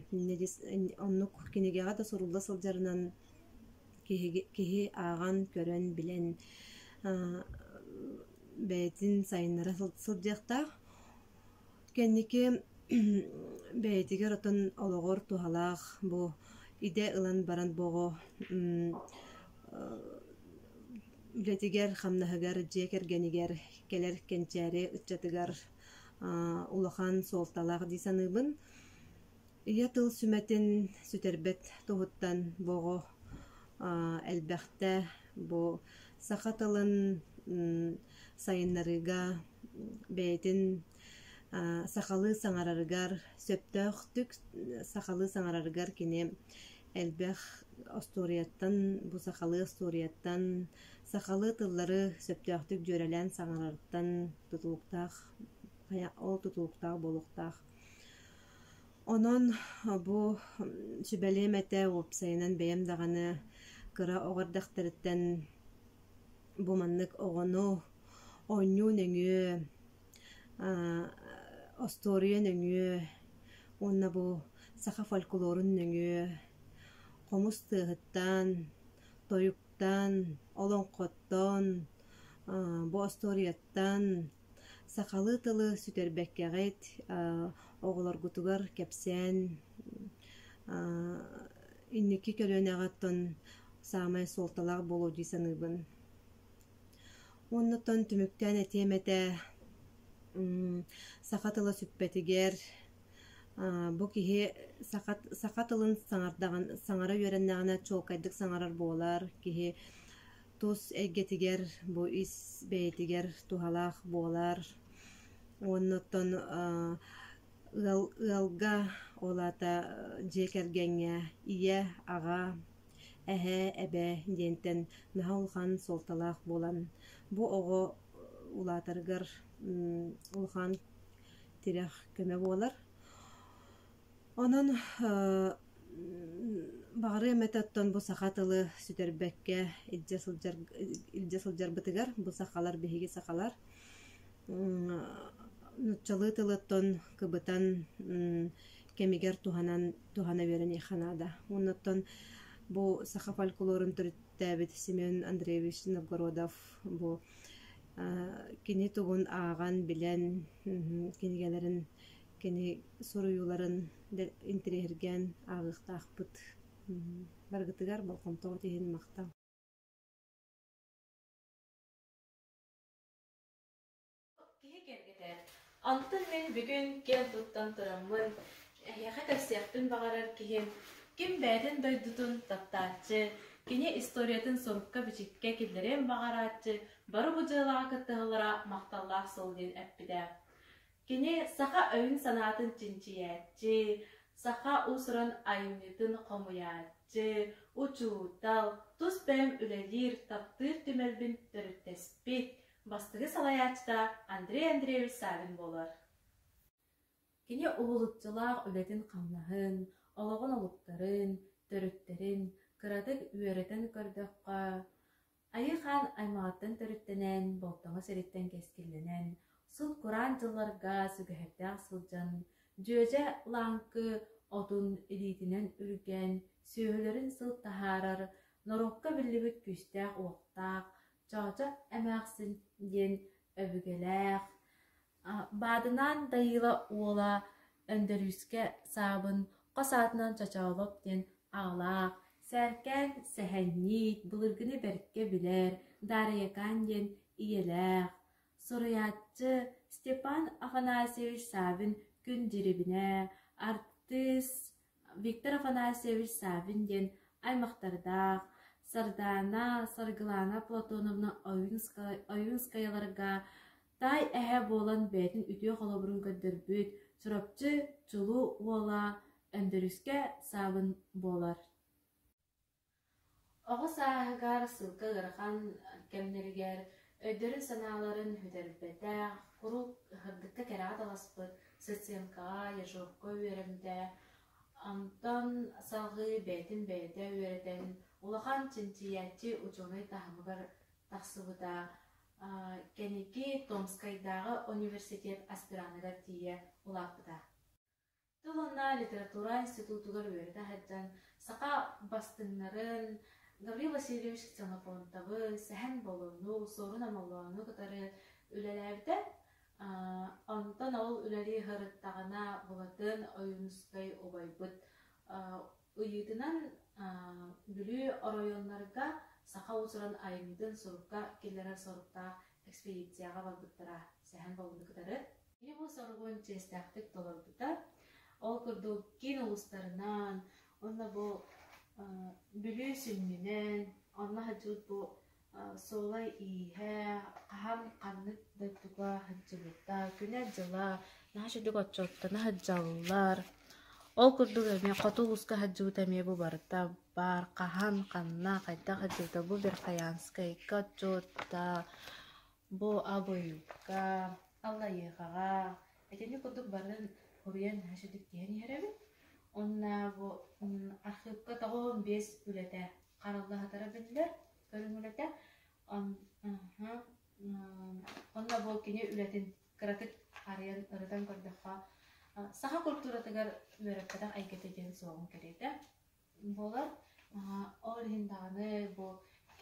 Оннук кенегеға да сұрулда сылжарынан кеге аған, көрен, білен бәйтін сайынлара сылжақтақ. Кеннеке бәйтігер отын олығыр тухалақ, бұ иде ылан баран бұғы үлетігер, қамнағығар, жекергенігер, келер кенчәрі, үтчатығар, улахан солталақ дейсаныбын. Ия тыл сүмәтін сүтербет тұғыттан бұғы әлбәқті бұ сақатылын сайынларыға бәйтін сақалы саңарарыгар, сөптөқтік сақалы саңарарыгар кене әлбәқ осторияттан, бұ сақалы осторияттан, сақалы тыллары сөптөқтік жөрелән саңарарыттан тұтылықтақ, ол тұтылықтақ болуқтақ. Онон бұ сүбәлемәті опсайынан бәйім дағаны кыра оғардақтарыттан бұ маннық оғыну, ойну нөңі, остория нөңі, онна бұ сақа фольклорын нөңі, қомыс тығыттан, тойуктан, олонқоттан, бұ осторияттан, сақалы тылы сүтербәккәғайт, оғылар ғутығар кәпсән, иннекі көлен ағаттан сағамай солталақ болу дейсаныбын. Оннықтан түміктен әтемәті сақатылы сүппәтігер, бұ кеге сақатылын саңара өреннағына чолкайдық саңарар болар, кеге тус әгетігер, бұ ис бәйтігер тухалақ болар. Оннықтан ылға олата жекергенге ие аға әхә әбә дентен нағылған солталақ болан. Бұ оғы улатарғыр улған тирек көмі болар. Онон бағыры методтон бу сақатылы сүтербекке илже сылжар бытыгар бу сақалар беһиги сақалар нутчалы тылыттон кыбытан кемигер тухана берени ханада. Оннотон бу саха фольклорын түрттәбит Семен Андреевич Новгородов бу кини тугун ааган билен кинигелерин кини соруюларын интерерген агыктаакпыт баргытыгар балконтоо тиһин мактам. Антын мен бүгін кен туттан тұрамын. Яға кәсияқтын бағарар кейін кім бәдін дойдутун таптаатчы, кене историятын сорукка бичикке киллерен бағаратчы, бары бұжылаға кыттығылыра мақталлақ солден әппіде. Кене сақа өйін санатын чинчиятчы, сақа усырын айынытын қомуятчы, учуутал, тұс бәм үлелер таптыр түмелбін түріттеспет, бастығы салаячта Андрей Андреевич Савин болар. Кене оғылытчылақ үлетін қамлағын, олығын олықтарын, түріттерін, кыратык үйеретін көрдіққа, айыған аймағаттан түріттенен, болтаңы сереттен кескілінен, сыл құран жылларға сүгіхердіғ сылжан, жөже лаңқы отын элитінен үрген, сөйлерін сыл тахарар, норокка білібіт күстәқ оқтақ, чағача әмәқсін ден өбігеләқ. Бадынан дайыла ола өндіріске сабын, қосатынан чачаулып ден ағлақ, сәркен сәхәннит, бұлыргыны бәрікке білер, дарыякан ден иеләқ. Сұруятчы Степан Афанасьевич Савин күн деребіне, артист Виктор Афанасьевич Савин ден аймақтардақ, Сардана, Саргылана Платоновна Оюнскаяларға тай әхе болан бәйтін үтіе қолабырын көддірбіт, сұрапчы чулу ола өндіріске сабын болар. Оғы сағығар сылқа ғырған кәмнергер, өйдерін саналарын хүдербеті, құру ғырдыққа кәрағат аласпыт, социенкаға, ежоққа өйерімді, антон салғы бәйтін бәйті өйерден, улахан чинчиятчы ученый тахымығар тақсыбыда, кәнеки Томскайдағы университет аспираныгар тие улапыда. Тылына литература институтугар өйерді хаджан, сақа бастыңнарын, Гаврил Васильевич Ксенофонтовы, сәхән болуну, сорын амалуану кытары үлеләбді, антон ол үлелі ғырыттағына болатын ойынскай обайбыт. Үйітінен бүлі оройонларға сақа ұсырын айымдың сорыққа келдерер сорықта экспедицияға барбыттыра сәхән болуну кытары. Бұл сорығын честәқтік толарбыта. Ол күрді кен ұлыстарынан, онда бұл бүлі сүнмінен, онна хаджуд бұл солай иіхе, қахан қаннық дайттуға хаджылықта, күнә жыла, нағашыдық отчоттана хаджалылар. Ол күрді өме қоту ұлысқа хаджуд әме бұл барыта бар, қахан қанна қайта хаджылда бұл бір қаянскай, отчотта, бұл абойуға, алла еғаға. Әтені күрдік барын Ориян хашыдык диян еребі. Онна бу архивка тағуын бес үлеті қаралды хатара білдер, көрін үлеті. Онна бу кене үлетін кіратық ариян ұрыдан көрдіққа. Сақа культуратығар өріппедақ әйгетеден соғын кереді. Болар, ол хиндағаны бу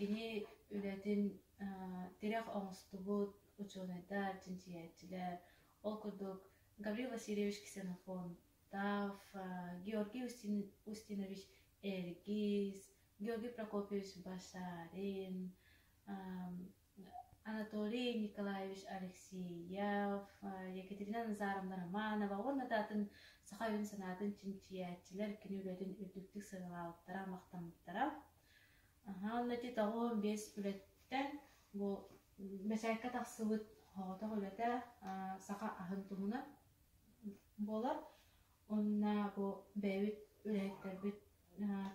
кене үлетін терек оңысты бұд, ученыйдар, жинчиятчілер, ол күрдік Гаврил Васильевич Ксенофонтов, Георгий Устинович Эргис, Георгий Прокопьевич Башарин, Анатолий Николаевич Алексеев, Екатерина Назаровна Романова, онна датын сақайын санатын чинчиятчилер кенеулерін үрдіктік сығылауыттара, мақтамыттара. Онна те тағуын бес үлеттен, бұл мәсәйкі тақсыбыт хоғыта үлеті сақа ағын тұғына болар. Онна бу бәйбіт үләйттәрбіт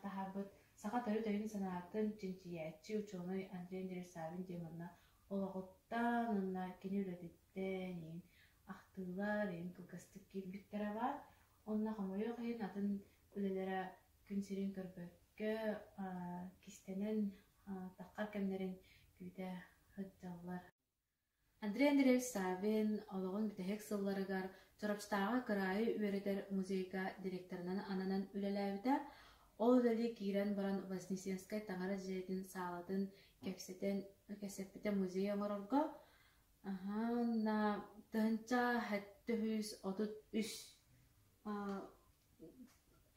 тахарбыт сақа төрі тойын санатын чинчиятчы ученый Андрей Андреевич Савин демірна олағыттан онна кені үләдеттен ақтылар, кылгастық келбіттері бар. Онна хамойо хайын атын үлелere күн сирин көрбөккө кистенен таққар кемнерин күйде хыджаллар. Андрей Андреевич Савин олоғын бүтәхек сылларыгар Чорапчтағы кырайы үередер музейка директорынан ананан үлеләбіті ол үлелі кирен баран Вознесенскай таңары жейдін сағалатын кәсеппіте музей оңырырға на тығынча хәтті хүз отут үш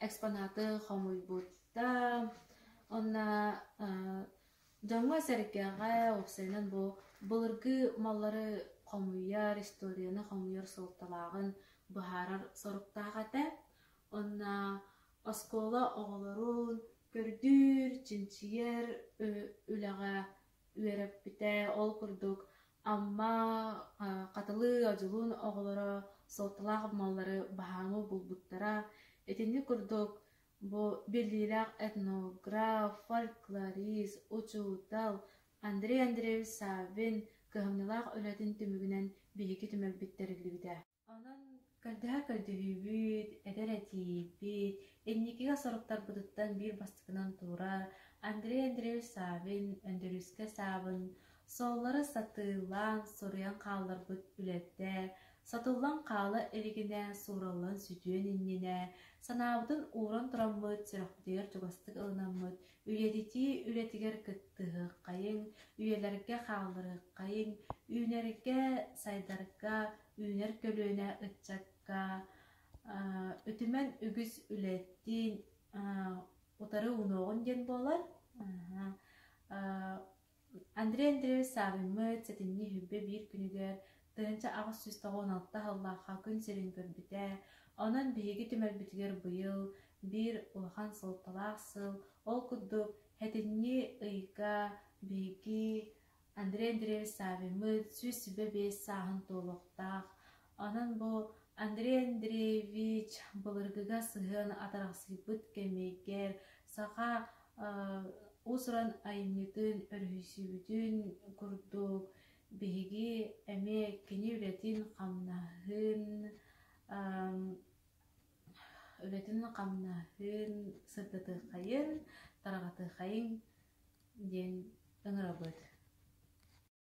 экспонаты қомой бұтта онна жаңға сәрікеға оқсайынан бұлырғы маллары қомуяр историяны қомуяр солталағын бұхарар сорықтағаты онна оскола оғылырын көрдүр чинчиер үләға үйеріп біте ол күрдік Amma қатылы ажылын оғылары солталақ маллары бағамы бұлбұттара етенді күрдік бұ белгілік этнограф, фольклорист, учутал Андрей Андреевич Савин кығымнылақ өлетін түмігінен бейгі түмәлбеттерілі біде. Онын көлдіға көлдігібіт, әдер әтейбіт, әннекеге сорықтар бұдыттан бір бастықынан тұрар Андрей Андреевич Савин өндіріске сабын Соллары сатылан, сұрыян қалдар бұд үлетті, сатылан қалы әрігіне сұралан сүтуен иннене, санабыдың уран тұрамыд, сұрақпыдегер тұғастық ылынамыд, үйедеті үлетігер кіттіғі қайын, үйелерге қалдыры қайын, үйнерге сайдарға, үйнер көлуіне ұтчаққа, үтімен үгіз үлеттін, ұтары ұноғын ден болар. Андрей Андреевич Савимыт сәтінне хүббе бір күнігер, тығынча ағыз 16 ғаллаға күн серін көрбіте, онын бейгі түмәлбітігер бұйыл, бір ұлған солталақ сыл, ол күддік әтінне ұйға бейгі Андрей Андреевич Савимыт сөз-сүбе бейс сағын толықтақ. Онын бұл Андрей Андреевич бұлырғыға сығын атарақсы бұд кемейгер, саға Усран айнетін өрхүйсібітін күрдік бейгі әме кені үлетін қамнағын сырдаты қайын, тарағаты қайын ден ұңыра бұд.